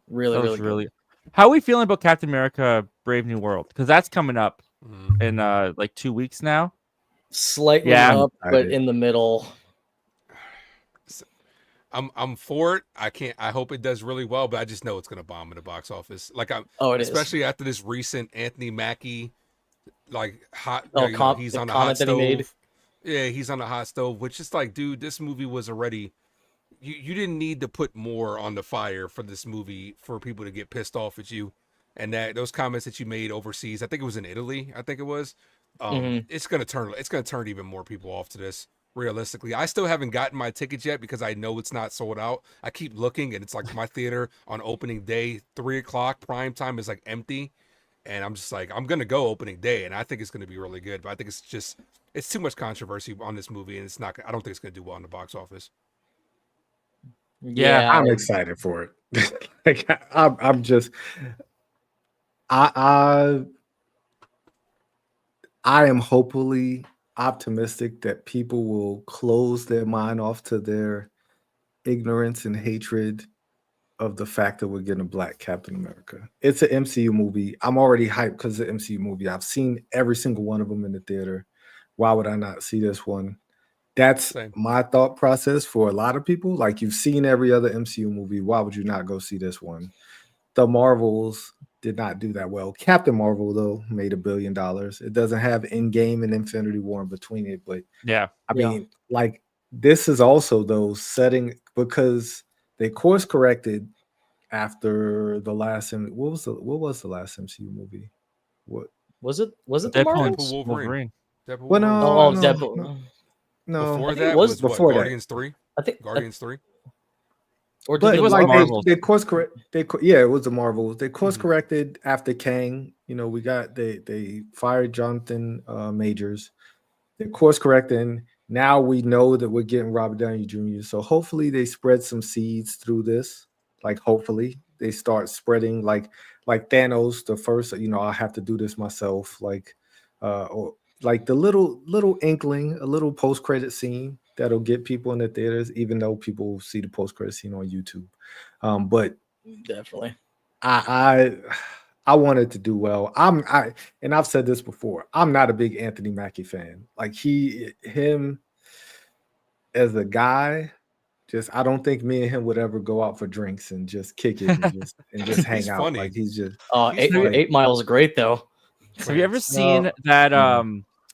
Really good. How are we feeling about Captain America: Brave New World? Because that's coming up in like 2 weeks now. Slightly up, but in the middle. I'm for it. I hope it does really well, but I just know it's gonna bomb in the box office. Like especially after this recent Anthony Mackie, like he's on the hot stove. Yeah, he's on the hot stove, which is like, dude, this movie was already. You didn't need to put more on the fire for this movie for people to get pissed off at you, and that those comments that you made overseas. I think it was in Italy. I think it was. It's gonna turn even more people off to this. realistically. I still haven't gotten my tickets yet because I know it's not sold out. I keep looking, and it's like my theater on opening day, 3:00 prime time is like empty. And I'm just like, I'm going to go opening day, and I think it's going to be really good. But I think it's too much controversy on this movie, and I don't think it's going to do well in the box office. Yeah, I'm excited for it. Like, I'm just, I am hopefully optimistic that people will close their mind off to their ignorance and hatred of the fact that we're getting a black Captain America. It's an MCU movie. I'm already hyped because it's an MCU movie. I've seen every single one of them in the theater. Why would I not see this one? That's my thought process for a lot of people. Like, you've seen every other MCU movie. Why would you not go see this one? The Marvels did not do that well. Captain Marvel, though, made $1 billion. It doesn't have Endgame and Infinity War in between it. But yeah, I mean, like, this is also, though, setting, because they course corrected after the last. What was the last MCU movie? What was it? Was it Deadpool the and Marvels? Wolverine. Well, Deadpool. No. Before I think that it was was before what, that. Guardians 3? I think Guardians 3? Or did But it was like Marvels. they course correct. Yeah, it was the Marvels. They course corrected after Kang. You know, they fired Jonathan Majors. They course correcting. Now we know that we're getting Robert Downey Jr. So hopefully they spread some seeds through this. Like, hopefully they start spreading like Thanos, the first, I have to do this myself. Like, or like the little inkling, a little post-credit scene that'll get people in the theaters, even though people see the post-credit scene on YouTube. But definitely, I want it to do well. And I've said this before. I'm not a big Anthony Mackie fan. Like, him as a guy, I don't think me and him would ever go out for drinks and just kick it and just hang out. Funny. Like, he's just. He's funny. 8 Miles is great though. Have you ever seen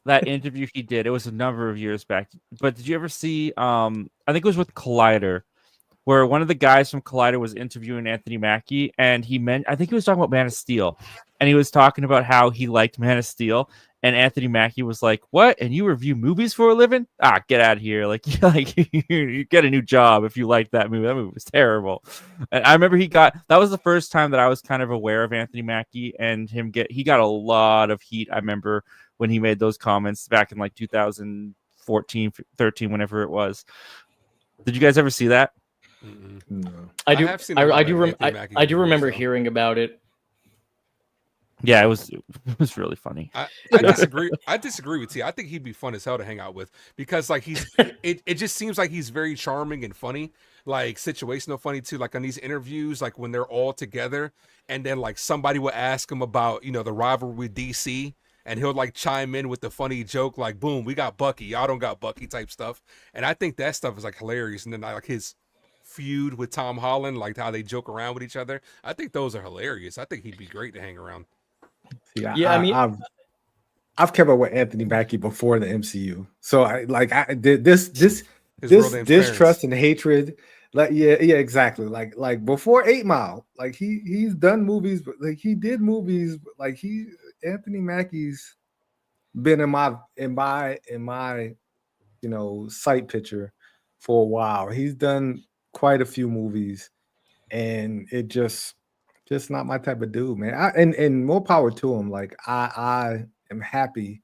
that interview he did? It was a number of years back. But did you ever see I think it was with Collider, where one of the guys from Collider was interviewing Anthony Mackie, and I think he was talking about Man of Steel, and he was talking about how he liked Man of Steel, and Anthony Mackie was like, "What? And you review movies for a living? Ah, get out of here! Like you get a new job if you like that movie. That movie was terrible." And I remember that was the first time that I was kind of aware of Anthony Mackie and he got a lot of heat. I remember when he made those comments back in like 2014, 13, whenever it was. Did you guys ever see that? No. I do. have seen I do remember hearing about it. Yeah, it was really funny. I disagree. I disagree with T. I think he'd be fun as hell to hang out with because like it just seems like he's very charming and funny, like situational funny too. Like on these interviews, like when they're all together, and then like somebody will ask him about the rivalry with DC, and he'll like chime in with the funny joke, like "Boom, we got Bucky, y'all don't got Bucky" type stuff. And I think that stuff is like hilarious. And then like his feud with Tom Holland, like how they joke around with each other. I think those are hilarious. I think he'd be great to hang around. Yeah, I've kept up with Anthony Mackie before the MCU, so I did this distrust and hatred. Like, yeah, exactly. Like before 8 Mile, like he's done movies, but like he did movies, like Anthony Mackie's been in my sight picture for a while. He's done quite a few movies, and it just not my type of dude, man. And more power to him. Like, I am happy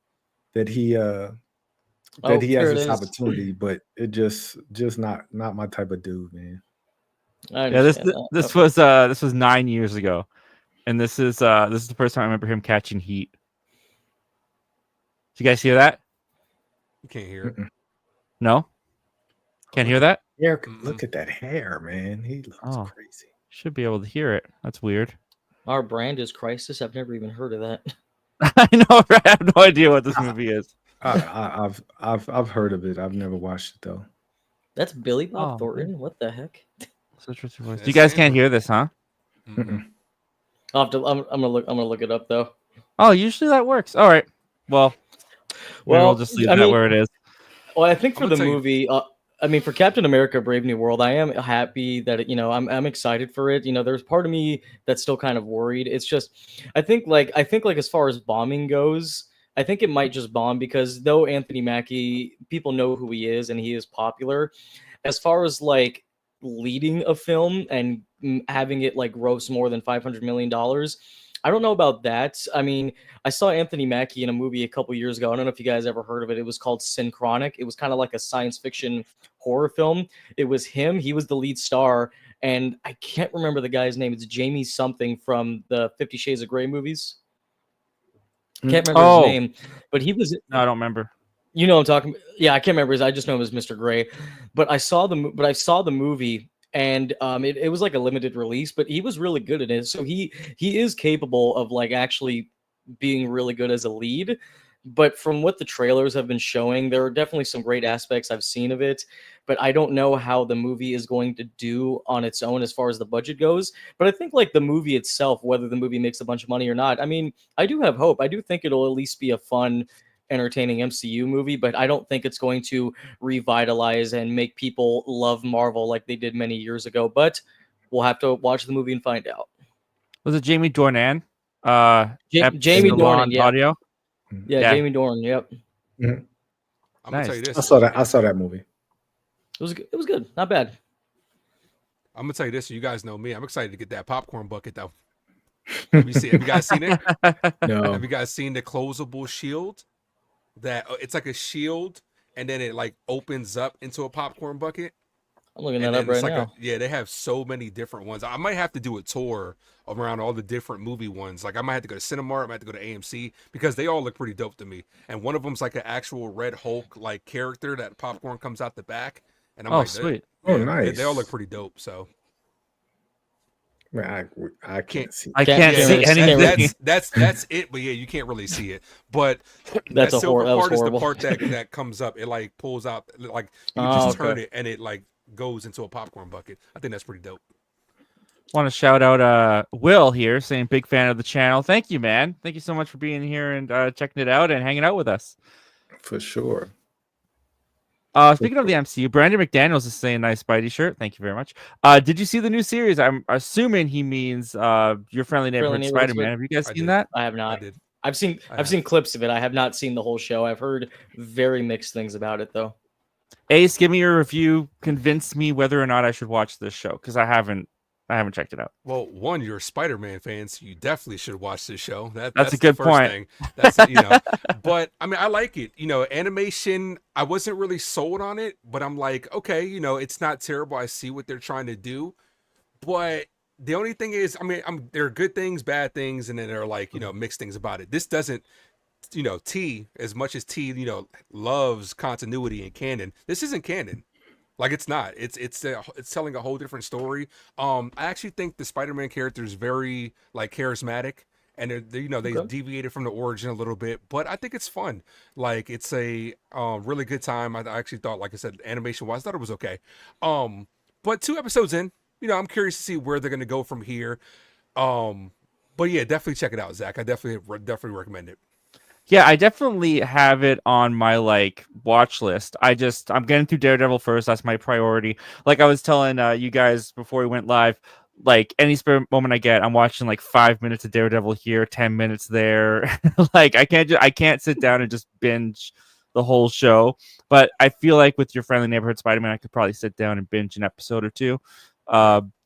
that he has this opportunity, but it just not my type of dude, man. Yeah, this was 9 years ago, and this is the first time I remember him catching heat. Did you guys hear that? You can't hear it. No, can't hear that. Yeah, look at that hair, man. He looks crazy. Should be able to hear it. That's weird. Our brand is Crisis. I've never even heard of that. I know, right? I have no idea what this movie is. I've heard of it. I've never watched it though. That's Billy Bob Thornton. What the heck? You guys can't hear this, huh? Mm-mm. I'm gonna look it up though. Oh, usually that works. All right. Well, we'll just leave that where it is. Well, I think for the movie, for Captain America: Brave New World, I am happy that I'm excited for it. There's part of me that's still kind of worried. It's just, I think like as far as bombing goes, I think it might just bomb because though Anthony Mackie, people know who he is and he is popular, as far as like leading a film and having it like gross more than $500 million, I don't know about that. I mean, I saw Anthony Mackie in a movie a couple years ago. I don't know if you guys ever heard of it. It was called Synchronic. It was kind of like a science fiction horror film. It was him. He was the lead star. And I can't remember the guy's name. It's Jamie something from the 50 Shades of Grey movies. Can't remember his name. But he was... No, I don't remember. You know what I'm talking about. Yeah, I can't remember his. I just know him as Mr. Gray. But I saw the movie, and it was like a limited release, but he was really good at it. So he is capable of like actually being really good as a lead. But from what the trailers have been showing, there are definitely some great aspects I've seen of it. But I don't know how the movie is going to do on its own as far as the budget goes. But I think like the movie itself, whether the movie makes a bunch of money or not, I mean, I do have hope. I do think it'll at least be a fun, entertaining MCU movie, but I don't think it's going to revitalize and make people love Marvel like they did many years ago. But we'll have to watch the movie and find out. Was it Jamie Dornan? Jamie Dornan, yeah. Audio? Yeah, Jamie Dornan. Yep. Mhm. I'm gonna tell you this. I saw that movie. It was good. Not bad. I'm gonna tell you this. You guys know me. I'm excited to get that popcorn bucket though. Have you guys seen it? No. Have you guys seen the closable shield? That it's like a shield, and then it like opens up into a popcorn bucket. I'm looking that up right now. They have so many different ones. I might have to do a tour around all the different movie ones. Like I might have to go to Cinemark, I might have to go to AMC because they all look pretty dope to me. And one of them's like an actual Red Hulk like character that popcorn comes out the back. And I'm like, sweet. Nice. They all look pretty dope. So I can't see. I can't see anything. That's it. But yeah, you can't really see it. But that's that silver part is the horrible. part that comes up. It like pulls out, like you just turn it and it like goes into a popcorn bucket. I think that's pretty dope. Want to shout out Will here, saying big fan of the channel. Thank you, man. Thank you so much for being here and checking it out and hanging out with us. For sure. Speaking of the MCU, Brandon McDaniels is saying nice Spidey shirt. Thank you very much. Did you see the new series? I'm assuming he means Your Friendly Neighborhood Spider-Man. Have you guys seen that? I have not. I did. I've seen clips of it. I have not seen the whole show. I've heard very mixed things about it though. Ace, give me your review. Convince me whether or not I should watch this show because I haven't checked it out. Well, one, you're a Spider-Man fan, so you definitely should watch this show. That's a good point. Thing. That's but I mean, I like it. Animation. I wasn't really sold on it, but I'm like, okay, it's not terrible. I see what they're trying to do, but the only thing is, I mean, there are good things, bad things, and then there are like mixed things about it. This doesn't. T, as much as T, loves continuity and canon. This isn't canon. Like it's not. It's telling a whole different story. I actually think the Spider-Man character is very like charismatic, and they deviated from the origin a little bit, but I think it's fun. Like it's a really good time. I actually thought, like I said, animation wise, I thought it was okay. But 2 episodes in, I'm curious to see where they're gonna go from here. But yeah, definitely check it out, Zach. I definitely recommend it. Yeah, I definitely have it on my like watch list. I'm getting through Daredevil first. That's my priority. Like I was telling you guys before we went live, like any spare moment I get, I'm watching like 5 minutes of Daredevil here, 10 minutes there. Like I can't sit down and just binge the whole show. But I feel like with Your Friendly Neighborhood Spider-Man, I could probably sit down and binge an episode or two.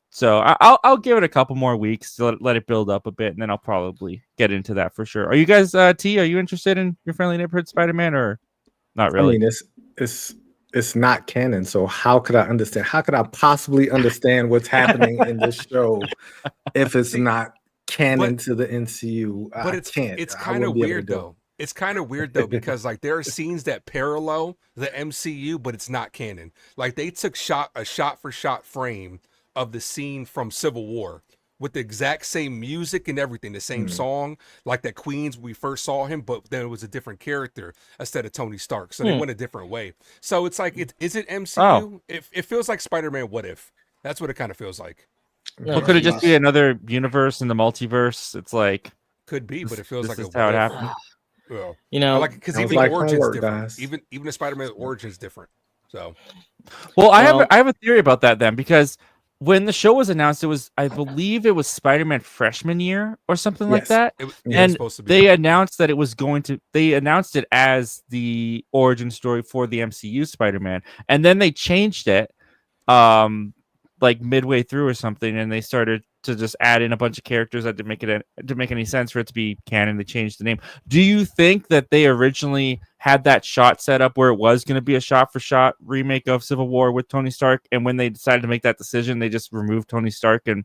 So I'll give it a couple more weeks to let it build up a bit, and then I'll probably get into that for sure. Are you guys, T? Are you interested in Your Friendly Neighborhood Spider-Man or not really? I mean, it's not canon, so how could I understand? How could I possibly understand what's happening in this show if it's not canon to the MCU? But it's kind of weird though. It's kind of weird though because like there are scenes that parallel the MCU, but it's not canon. Like they took a shot for shot frame of the scene from Civil War with the exact same music and everything, the same song, like that Queens we first saw him, but then it was a different character instead of Tony Stark. So they went a different way. So it's like, is it MCU? Oh. It feels like Spider-Man What If. That's what it kind of feels like. Well, could it just be another universe in the multiverse? It's like could be, but it feels like how it happened. Well, like because even the origin's different. Guys. Even the Spider-Man origin is different. So, well, I have a theory about that then because when the show was announced, I believe it was Spider-Man freshman year or something like Yes. that. It was And supposed to be. they announced that they announced it as the origin story for the MCU Spider-Man. And then they changed it like midway through or something, and they started to just add in a bunch of characters that didn't make any sense for it to be canon. They changed the name. Do you think that they originally had that shot set up where it was going to be a shot-for-shot remake of Civil War with Tony Stark, and when they decided to make that decision, they just removed Tony Stark and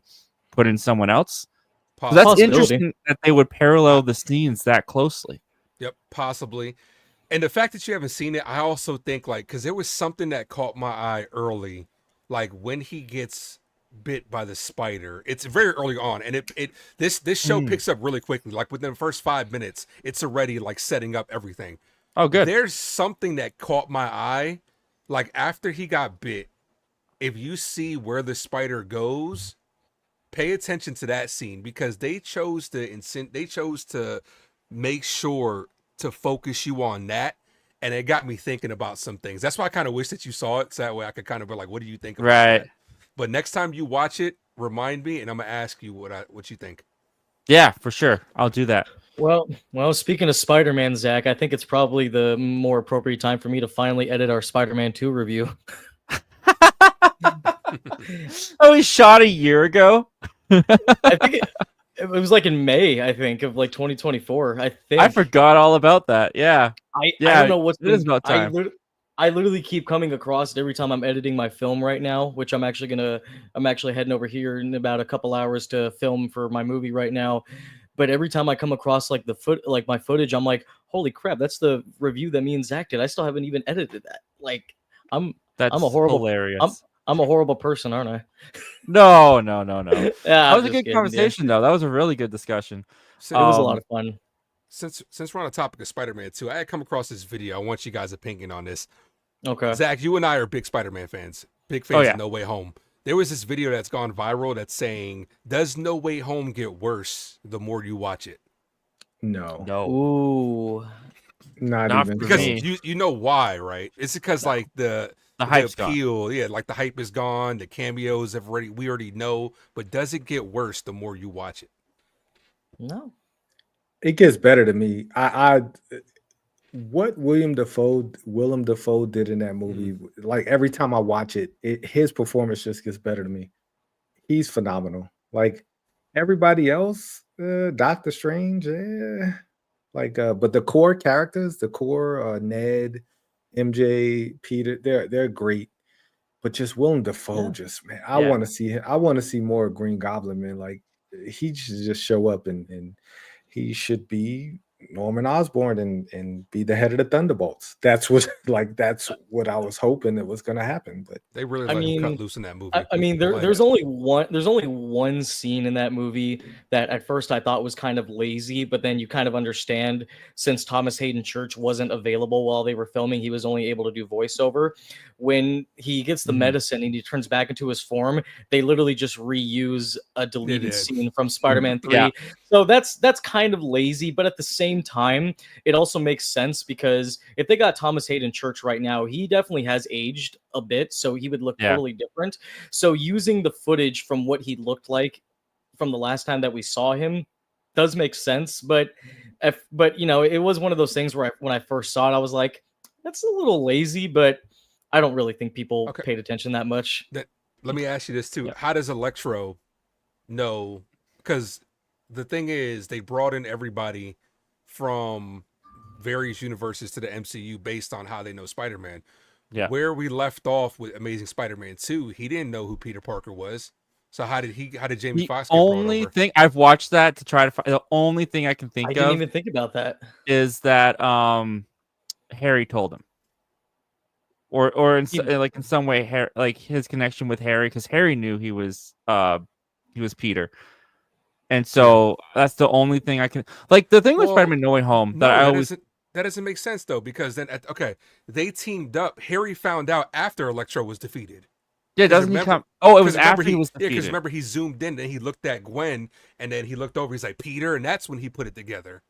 put in someone else? 'Cause that's interesting that they would parallel the scenes that closely. Yep, possibly. And the fact that you haven't seen it, I also think because there was something that caught my eye early, like when he gets bit by the spider. It's very early on, and this show picks up really quickly. Like within the first 5 minutes, it's already like setting up everything. Oh, good. There's something that caught my eye, like after he got bit. If you see where the spider goes, pay attention to that scene because they chose to make sure to focus you on that. And it got me thinking about some things. That's why I kind of wish that you saw it. So that way I could kind of be like, what do you think about that? But next time you watch it, remind me, and I'm going to ask you what you think. Yeah, for sure. I'll do that. Well, speaking of Spider-Man, Zach, I think it's probably the more appropriate time for me to finally edit our Spider-Man 2 review. Oh, he shot a year ago? I think it was like in May, I think, of like 2024. I think. I forgot all about that. Yeah. I don't know what's it is about time. I literally keep coming across it every time I'm editing my film right now, which I'm actually heading over here in about a couple hours to film for my movie right now. But every time I come across like my footage, I'm like, holy crap, that's the review that me and Zach did. I still haven't even edited that. Like I'm a horrible hilarious. I'm a horrible person, aren't I? No. Yeah, That was a good conversation, though. That was a really good discussion. It was a lot of fun. Since we're on the topic of Spider-Man 2, I had come across this video. I want you guys' opinion on this. Okay. Zach, you and I are big Spider-Man fans. Big fans of No Way Home. There was this video that's gone viral that's saying, does No Way Home get worse the more you watch it? No. Ooh. Not even. Because you know why, right? It's because like the hype's appeal, gone. Yeah, like the hype is gone. The cameos we already know. But does it get worse the more you watch it? No. It gets better to me. What Willem Dafoe did in that movie, like every time I watch it, his performance just gets better to me. He's phenomenal. Like everybody else, Doctor Strange, but the core characters, Ned, MJ, Peter, they're great. But just Willem Dafoe, I want to see more of Green Goblin, man. Like he should just show up and he should be Norman Osborn and be the head of the Thunderbolts. That's what I was hoping it was going to happen. But they really let him cut loose in that movie. I mean, there's only one scene in that movie that at first I thought was kind of lazy, but then you kind of understand since Thomas Hayden Church wasn't available while they were filming, he was only able to do voiceover. When he gets the medicine and he turns back into his form, they literally just reuse a deleted scene from Spider-Man 3. Yeah. So that's kind of lazy, but at the same time, it also makes sense because if they got Thomas Hayden Church right now, he definitely has aged a bit, so he would look totally different. So using the footage from what he looked like from the last time that we saw him does make sense. But you know, it was one of those things where when I first saw it, I was like, that's a little lazy, but I don't really think people paid attention that much. Let me ask you this too. How does Electro know? Because the thing is, they brought in everybody from various universes to the MCU based on how they know Spider-Man. Yeah. Where we left off with Amazing Spider-Man 2, he didn't know who Peter Parker was. So how did Jamie Foxx get brought over? The only thing I've watched that to try to find, the only thing I can think of, I didn't even think about that, is that Harry told him, or in some way, Harry, like his connection with Harry, because Harry knew he was Peter. And so that's the only thing I can like. The thing with Spider-Man No Way Home that doesn't make sense though, because then they teamed up. Harry found out after Electro was defeated. Yeah, doesn't he come? Oh, it was after he was defeated. Yeah, because remember he zoomed in and he looked at Gwen, and then he looked over. He's like Peter, and that's when he put it together.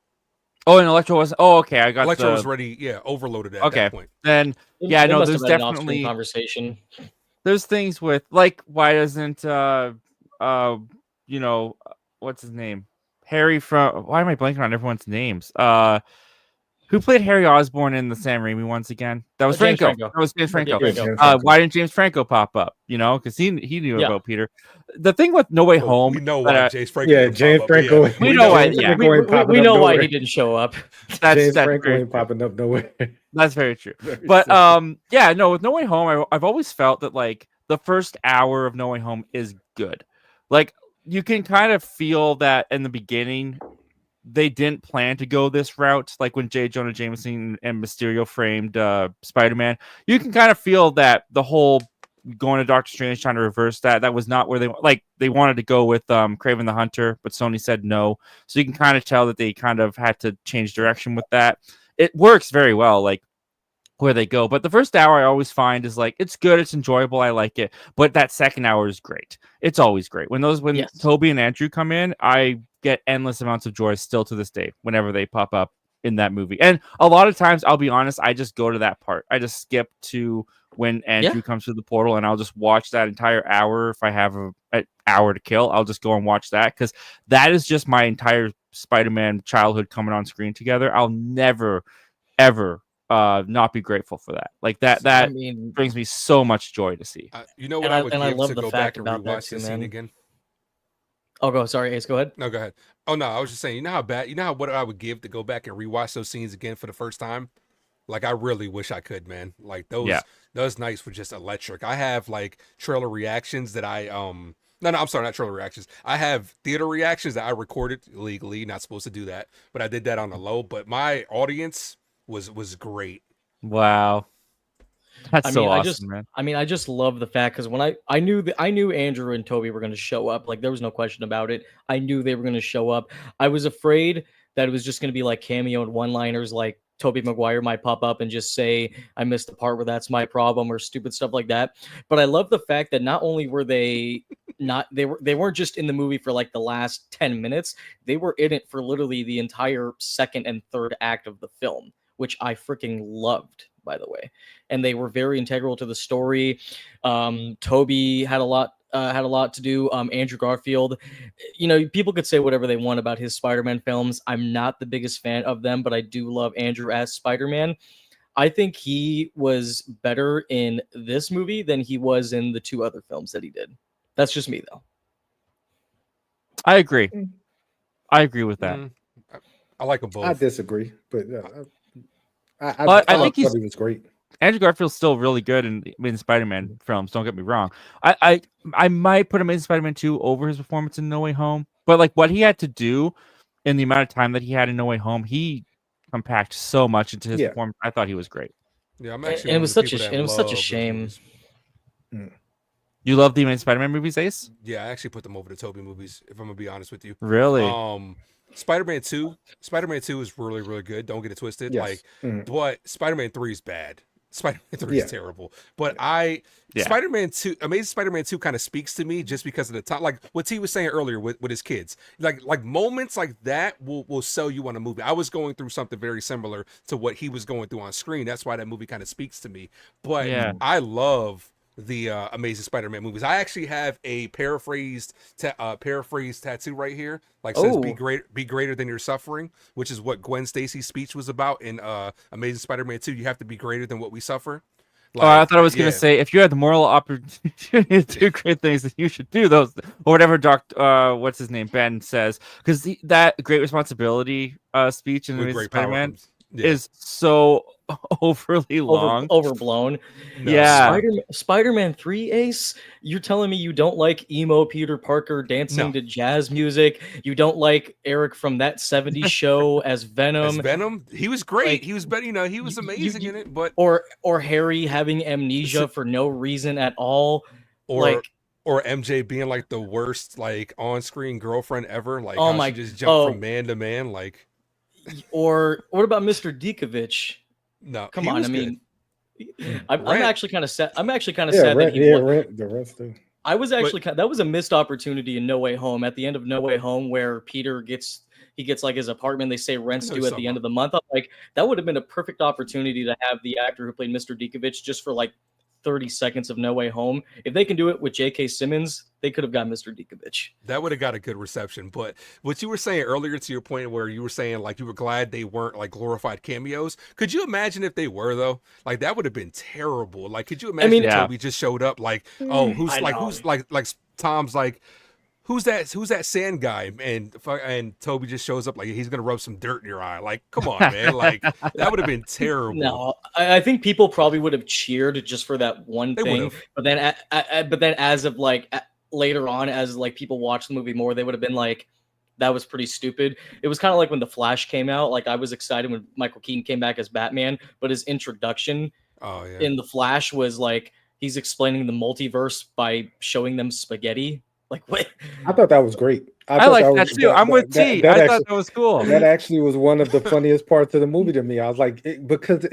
Oh, and Electro was. Oh, okay, I got. Electro was already overloaded at that point. Then there's definitely conversation. there's things with like why doesn't you know what's his name? Harry from why am I blanking on everyone's names? Who played Harry Osborn in the Sam Raimi once again? That was James Franco. Franco. That was James Franco. Yeah, James Franco. Why didn't James Franco pop up? You know, because he knew Yeah. about Peter. The thing with No Way Well, Home, we know but, why James Franco. Yeah, didn't James pop up, but Franco. yeah. We know why, James yeah. Franco ain't popping We up know why nowhere. he didn't show up. James that's Franco very ain't true. popping up nowhere. That's very true. Very But simple. yeah, no, with No Way Home, I've always felt that like the first hour of No Way Home is good. Like you can kind of feel that in the beginning they didn't plan to go this route. Like when J. Jonah Jameson and Mysterio framed Spider-Man, you can kind of feel that the whole going to Doctor Strange trying to reverse that was not where they wanted to go with Kraven the Hunter, but Sony said no. So you can kind of tell that they kind of had to change direction with that. It works very well, like where they go. But the first hour I always find is like it's good, it's enjoyable, I like it. But that second hour is great. It's always great. When Yes. Toby and Andrew come in, I get endless amounts of joy still to this day whenever they pop up in that movie. And a lot of times, I'll be honest, I just go to that part. I just skip to when Andrew comes through the portal, and I'll just watch that entire hour. If I have an hour to kill, I'll just go and watch that because that is just my entire Spider-Man childhood coming on screen together. I'll never, ever not be grateful for that. Like that I mean, brings me so much joy to see. You know what And I I- would and I give love to the go fact back and about that rewatch too, this scene man. again? sorry, Ace, go ahead. No, go ahead. Oh no, I was just saying. You know how bad. You know how what I would give to go back and rewatch those scenes again for the first time. Like I really wish I could, man. Like those nights were just electric. I have like trailer reactions that I No, I'm sorry, not trailer reactions. I have theater reactions that I recorded illegally. Not supposed to do that, but I did that on the low. But my audience was great. Wow. That's so awesome, man. I just love the fact because when I knew Andrew and Toby were going to show up, like there was no question about it. I knew they were going to show up. I was afraid that it was just going to be like cameo and one-liners, like Tobey Maguire might pop up and just say, "I missed the part where that's my problem" or stupid stuff like that. But I love the fact that not only were they they weren't just in the movie for like the last 10 minutes, they were in it for literally the entire second and third act of the film, which I freaking loved, by the way. And they were very integral to the story. Toby had a lot to do. Andrew Garfield, you know, people could say whatever they want about his Spider-Man films. I'm not the biggest fan of them, but I do love Andrew as Spider-Man. I think he was better in this movie than he was in the two other films that he did. That's just me, though. I agree. I agree with that. I like them both. I disagree, but I think thought he was great. Andrew Garfield's still really good in Spider-Man films. Don't get me wrong. I might put him in Spider-Man 2 over his performance in No Way Home, but like what he had to do in the amount of time that he had in No Way Home, he compact so much into his performance. I thought he was great. Yeah, I'm actually. And it was such a shame. You love the Amazing Spider-Man movies, Ace? Yeah, I actually put them over the Tobey movies. If I'm gonna be honest with you. Really? Spider-Man 2 is really, really good. Don't get it twisted. Yes. But Spider-Man 3 is bad. Spider-Man 3 is terrible. But Spider-Man 2, Amazing Spider-Man 2 kind of speaks to me just because of the time. Like what T was saying earlier with his kids. Like moments like that will sell you on a movie. I was going through something very similar to what he was going through on screen. That's why that movie kind of speaks to me. But I love the Amazing Spider-Man movies. I actually have a paraphrased tattoo right here. Like says be greater than your suffering, which is what Gwen Stacy's speech was about in Amazing Spider-Man 2. You have to be greater than what we suffer. Like, I thought I was going to say, if you had the moral opportunity to do great things, then you should do those, or whatever what's his name, Ben says, because that great responsibility speech in Amazing Spider-Man is so overly long, overblown. Yeah. Spider-Man 3, Ace, you're telling me you don't like emo Peter Parker dancing to jazz music? You don't like Eric from That 70s Show as Venom? He was great. Like, he was better, he was amazing in it, but or Harry having amnesia for no reason at all, or MJ being like the worst like on-screen girlfriend ever, like she just jumped from man to man, like. Or what about Mr. Djokovic? No, come on. I mean, I'm actually kind of sad. I'm actually kind of sad that he won. The rest too. I was actually that was a missed opportunity in No Way Home. At the end of No Way Home, where Peter gets like his apartment, they say rent's due at the end of the month. I'm like, that would have been a perfect opportunity to have the actor who played Mr. Djokovic just for like 30 seconds of No Way Home. If they can do it with J.K. Simmons, they could have got Mr. Djokovic. That would have got a good reception. But what you were saying earlier, to your point where you were saying like you were glad they weren't like glorified cameos. Could you imagine if they were though? Like that would have been terrible. Like, could you imagine if Toby just showed up like, oh, who's Tom's like, who's that sand guy? And Toby just shows up like he's gonna rub some dirt in your eye. Like, come on, man. Like that would have been terrible. No, I think people probably would have cheered just for that one thing. But then, as of like later on, as like people watch the movie more, they would have been like, that was pretty stupid. It was kind of like when The Flash came out. Like I was excited when Michael Keaton came back as Batman, but his introduction in The Flash was like he's explaining the multiverse by showing them spaghetti. Like, what? I thought that was great. I like that too. I'm with T. I thought that was cool. That actually was one of the funniest parts of the movie to me. I was like, because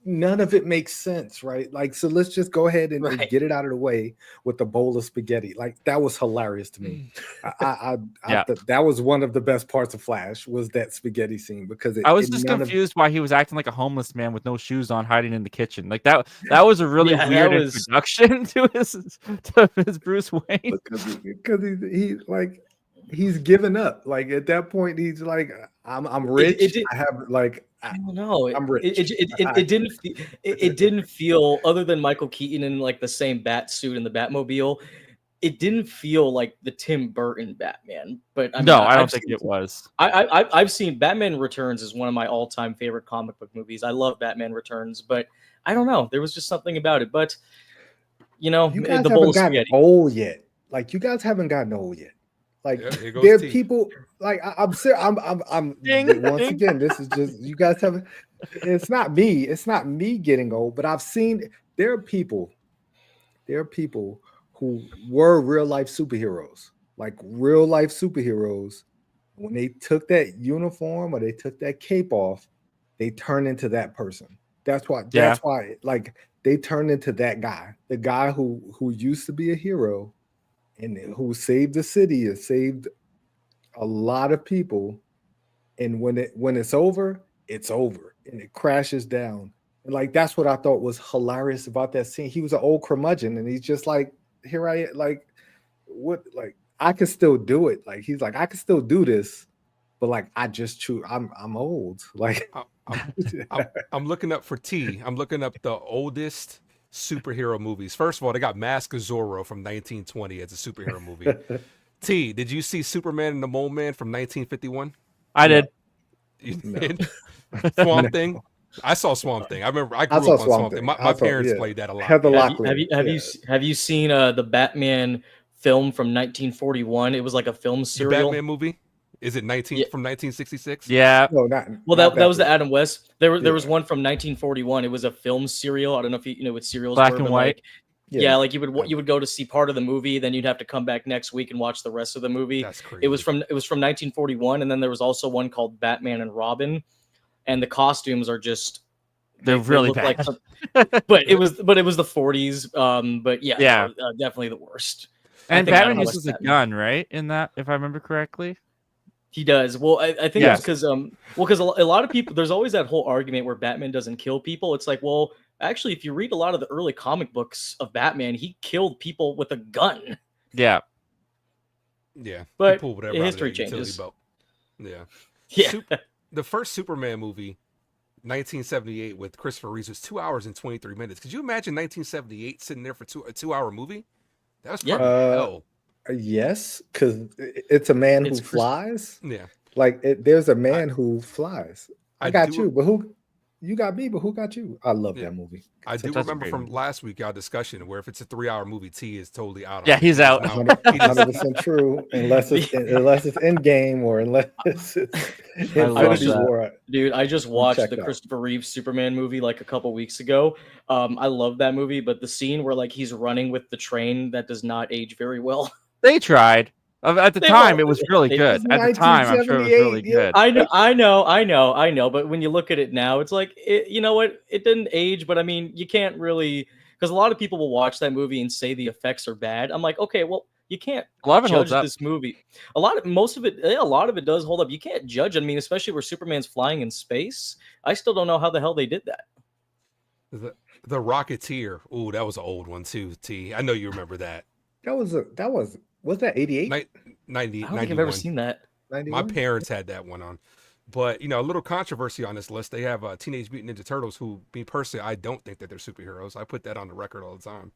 none of it makes sense, right? Like, so let's just go ahead and get it out of the way with the bowl of spaghetti. Like, that was hilarious to me. I thought that was one of the best parts of Flash was that spaghetti scene because I was just confused why he was acting like a homeless man with no shoes on, hiding in the kitchen. Like that was a really weird introduction to his Bruce Wayne because he's like. He's given up. Like at that point, he's like, "I'm rich. I have like I don't know. I'm rich." It didn't feel other than Michael Keaton in like the same bat suit in the Batmobile. It didn't feel like the Tim Burton Batman. But I mean, I don't think it was. I've seen Batman Returns is one of my all-time favorite comic book movies. I love Batman Returns, but I don't know. There was just something about it. But you know, you guys haven't gotten old yet. Like you guys haven't gotten old yet. Like there are people like I'm once again, this is just you guys haven't. It's not me getting old, but I've seen there are people who were real life superheroes, like real life superheroes. When they took that uniform or they took that cape off, they turned into that person. That's why like they turned into that guy, the guy who used to be a hero. And who saved the city and saved a lot of people. And when it's over, it's over and it crashes down. And like that's what I thought was hilarious about that scene. He was an old curmudgeon, and he's just like, here I am, like what, like I can still do it. Like he's like, I can still do this, but like I just choose. I'm old. Like I'm looking up for T. I'm looking up the oldest superhero movies. First of all, they got Mask of Zorro from 1920 as a superhero movie. T, did you see Superman and the Mole Man from 1951? I did. You did? Swamp Thing? I saw Swamp Thing. I remember I grew up on Swamp Thing. My parents played that a lot. Heather Locklear. Have you seen the Batman film from 1941? It was like a film serial. The Batman movie? Is it from 1966? Yeah. No, that was the Adam West. There was one from 1941. It was a film serial. I don't know if you know what serials black were, and white. Like you would go to see part of the movie, then you'd have to come back next week and watch the rest of the movie. That's crazy. It was from 1941, and then there was also one called Batman and Robin, and the costumes are just they're really bad. But it was the 40s. But definitely the worst. And Batman uses a gun, right? In that, if I remember correctly. He does. Well, I think it's because a lot of people, there's always that whole argument where Batman doesn't kill people. It's like, well, actually, if you read a lot of the early comic books of Batman, he killed people with a gun. Yeah. Yeah. But history changes. Yeah. The first Superman movie, 1978, with Christopher Reeves was 2 hours and 23 minutes. Could you imagine 1978 sitting there for a 2 hour movie? That was probably hell. Yes, because it's a man who flies. Yeah, like there's a man who flies. I got you, but who? You got me, but who got you? I love that movie. I do remember from last week our discussion where if it's a 3 hour movie, T is totally out. Yeah, he's out. 100% true, unless it's Endgame or unless it's Infinity War. Dude, I just watched the Christopher Reeves Superman movie like a couple weeks ago. I love that movie, but the scene where like he's running with the train, that does not age very well. They tried. At the time, it was really good. At the time, I'm sure it was really good. I know. But when you look at it now, it's like, you know what? It didn't age, but I mean, you can't really, because a lot of people will watch that movie and say the effects are bad. I'm like, okay, well, you can't judge this movie. A lot of it does hold up. You can't judge. I mean, especially where Superman's flying in space. I still don't know how the hell they did that. The Rocketeer. Ooh, that was an old one too. T. I know you remember that. Was that 88? 90, I don't think I've ever seen that. 91? My parents had that one on. But, a little controversy on this list. They have Teenage Mutant Ninja Turtles, who, me personally, I don't think that they're superheroes. I put that on the record all the time.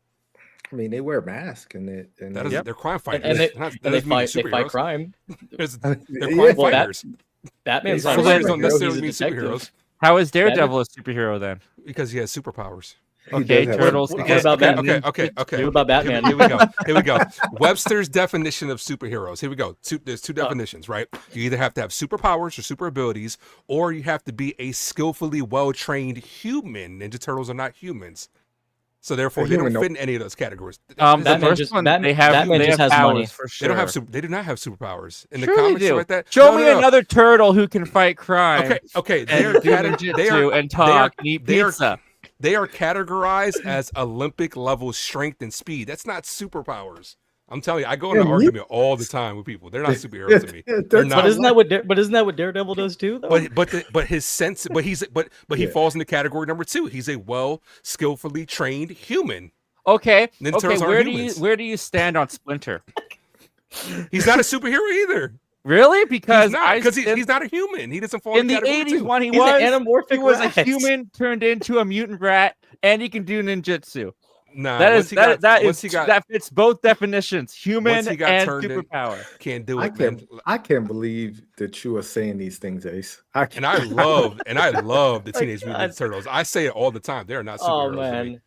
I mean, they wear masks and they're crime fighters. And they fight crime. They're crime fighters. Batman's crime fighters don't necessarily mean superheroes. How is Daredevil a superhero then? Because he has superpowers. Okay, Turtles. What about Batman? Okay. What about Batman? Here we go. Webster's definition of superheroes. Here we go. There's two definitions, right? You either have to have superpowers or super abilities, or you have to be a skillfully well-trained human. Ninja Turtles are not humans, so therefore they don't fit in any of those categories. Batman just has money. For sure. They do not have superpowers in the Sure comics. they do. Like that. Show me another turtle who can fight crime. Okay. And do ninjutsu and talk and eat pizza. They are categorized as Olympic level strength and speed. That's not superpowers. I'm telling you, I go into an argument all the time with people. They're not superheroes to me. They're not. But isn't that what Daredevil does too? Though? But his sense, he falls into category number 2. He's a skillfully trained human. Okay. Ninja Turtles aren't Where do you stand on Splinter? He's not a superhero either. Really? Because he's not a human. He doesn't fall in the 80s when he's an anamorphic was rat. a human turned into a mutant rat, and he can do ninjutsu. Nah, that fits both definitions: human and superpower. Can't do it. I can't believe that you are saying these things, Ace. I love the Teenage Mutant Ninja Turtles. I say it all the time. They're not superheroes. Oh man.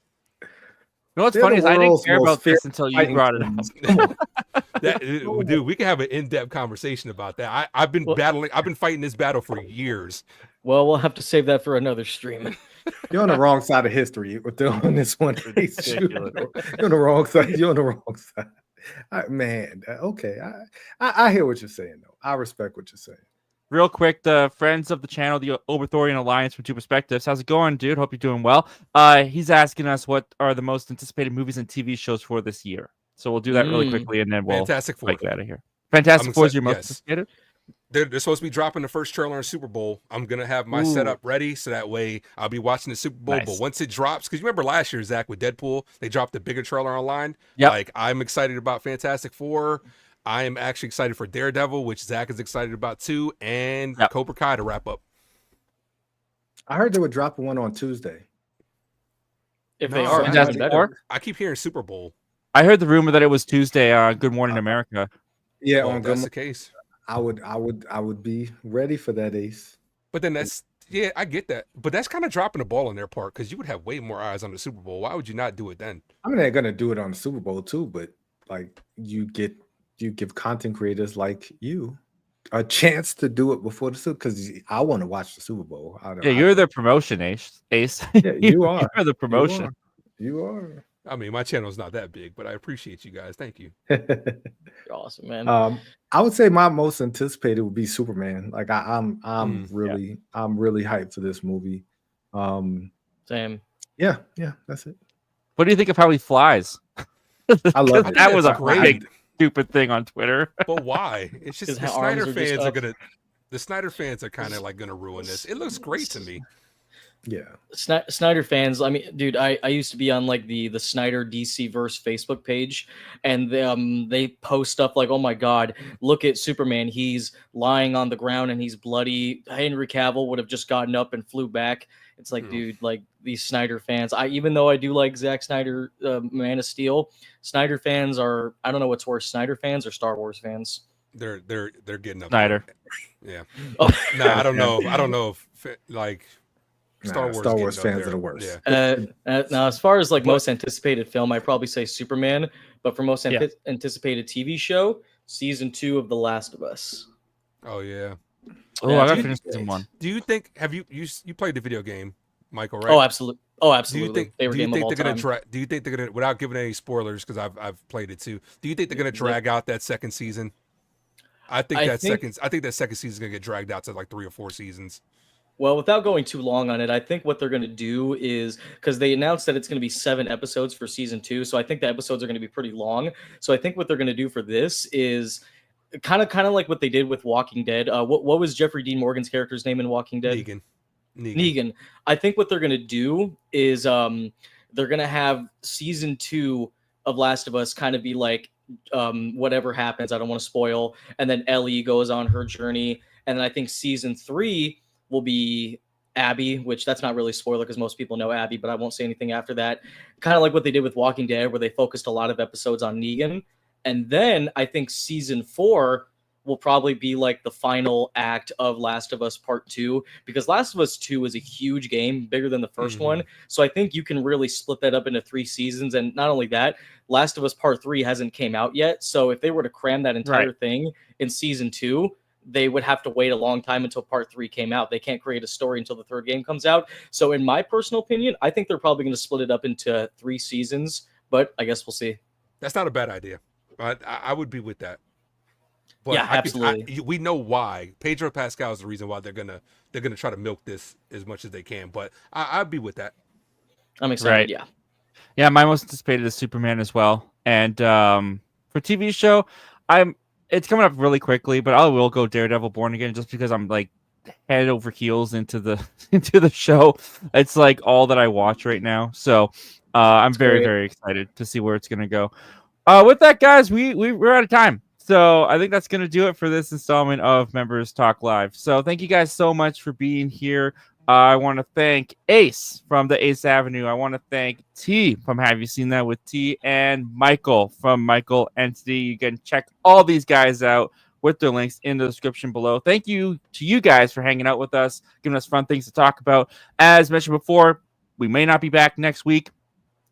You know what's funny is I didn't care about this until you brought it up. Dude, we can have an in-depth conversation about that. I've been fighting this battle for years. Well, we'll have to save that for another stream. You're on the wrong side of history on this one. You're on the wrong side. You're on the wrong side. Man, okay. I hear what you're saying, though. I respect what you're saying. Real quick, the friends of the channel, the Oberthorian Alliance from Two Perspectives. How's it going, dude? Hope you're doing well. He's asking us what are the most anticipated movies and TV shows for this year. So we'll do that really quickly, and then we'll Fantastic Four. get out of here. Fantastic Four is your most anticipated? They're supposed to be dropping the first trailer in Super Bowl. I'm going to have my setup ready so that way I'll be watching the Super Bowl. Nice. But once it drops, because you remember last year, Zach, with Deadpool, they dropped a bigger trailer online. Yep. Like, I'm excited about Fantastic Four. I am actually excited for Daredevil, which Zach is excited about too, and Cobra Kai to wrap up. I heard they would drop one on Tuesday. If they are, better. I keep hearing Super Bowl. I heard the rumor that it was Tuesday on Good Morning America. Yeah, well, that's the case. I would be ready for that, Ace. But then I get that. But that's kind of dropping the ball on their part because you would have way more eyes on the Super Bowl. Why would you not do it then? I mean, they're gonna do it on the Super Bowl too, but like you give content creators like you a chance to do it before the Super, because I want to watch the Super Bowl. You're the promotion, Ace. Yeah, you are. You're the promotion. You are. I mean, my channel is not that big, but I appreciate you guys. Thank you. You're awesome, man. I would say my most anticipated would be Superman. Like I'm really hyped for this movie. Same. Yeah, that's it. What do you think of how he flies? I love it. That was a big stupid thing on Twitter. But why? It's just the Snyder fans are kind of like gonna ruin this. It looks great to me. Yeah, Snyder fans. I mean, dude, I used to be on like the Snyder DC verse Facebook page, and they post stuff like, "Oh my God, look at Superman. He's lying on the ground and he's bloody. Henry Cavill would have just gotten up and flew back." It's like, dude, like these Snyder fans. Even though I do like Zack Snyder, Man of Steel, Snyder fans are. I don't know what's worse, Snyder fans or Star Wars fans. They're getting up. Snyder. Yeah. Oh. Nah, I don't know. I don't know if like. Star Wars fans are the worst. Yeah. Now, as far as like most anticipated film, I'd probably say Superman. But for most anticipated TV show, season 2 of The Last of Us. Oh yeah. Oh, I got to finish season 1. Do you think you played the video game, Michael? Right? Oh, absolutely. Oh, absolutely. Do you think they're gonna without giving any spoilers, because I've played it too? Do you think they're gonna drag out that second season? I think that second season is gonna get dragged out to like 3 or 4 seasons. Well, without going too long on it, I think what they're going to do is, because they announced that it's going to be 7 episodes for season 2, so I think the episodes are going to be pretty long. So I think what they're going to do for this is kind of like what they did with Walking Dead. What was Jeffrey Dean Morgan's character's name in Walking Dead? Negan. Negan. I think what they're gonna do is they're gonna have season 2 of Last of Us kind of be like whatever happens. I don't want to spoil. And then Ellie goes on her journey, and then I think season 3 will be Abby, which that's not really spoiler because most people know Abby, but I won't say anything after that. Kind of like what they did with Walking Dead, where they focused a lot of episodes on Negan. And then I think season 4 will probably be like the final act of Last of Us Part 2, because Last of Us 2 is a huge game, bigger than the 1st one. So I think you can really split that up into 3 seasons. And not only that, Last of Us Part 3 hasn't came out yet. So if they were to cram that entire thing in season 2, they would have to wait a long time until Part 3 came out. They can't create a story until the 3rd game comes out. So in my personal opinion, I think they're probably going to split it up into 3 seasons, but I guess we'll see. That's not a bad idea. I would be with that. But yeah, absolutely. We know why. Pedro Pascal is the reason why they're gonna try to milk this as much as they can. But I'd be with that. I'm excited. Yeah. Yeah, my most anticipated is Superman as well. And for TV show, it's coming up really quickly, but I will go Daredevil Born Again just because I'm like head over heels into the show. It's like all that I watch right now. So I'm very excited to see where it's gonna go. With that, guys, we're out of time. So I think that's going to do it for this installment of Members Talk Live. So thank you guys so much for being here. I want to thank Ace from the Ace Avenue. I want to thank T from Have You Seen That with T, and Michael from Michael Entity. You can check all these guys out with their links in the description below. Thank you to you guys for hanging out with us, giving us fun things to talk about. As mentioned before, we may not be back next week.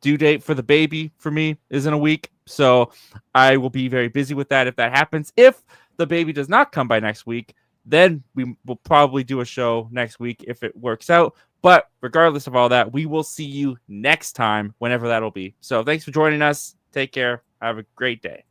Due date for the baby for me is in a week, so I will be very busy with that if that happens. If the baby does not come by next week, then we will probably do a show next week if it works out. But regardless of all that, we will see you next time, whenever that'll be. So thanks for joining us. Take care. Have a great day.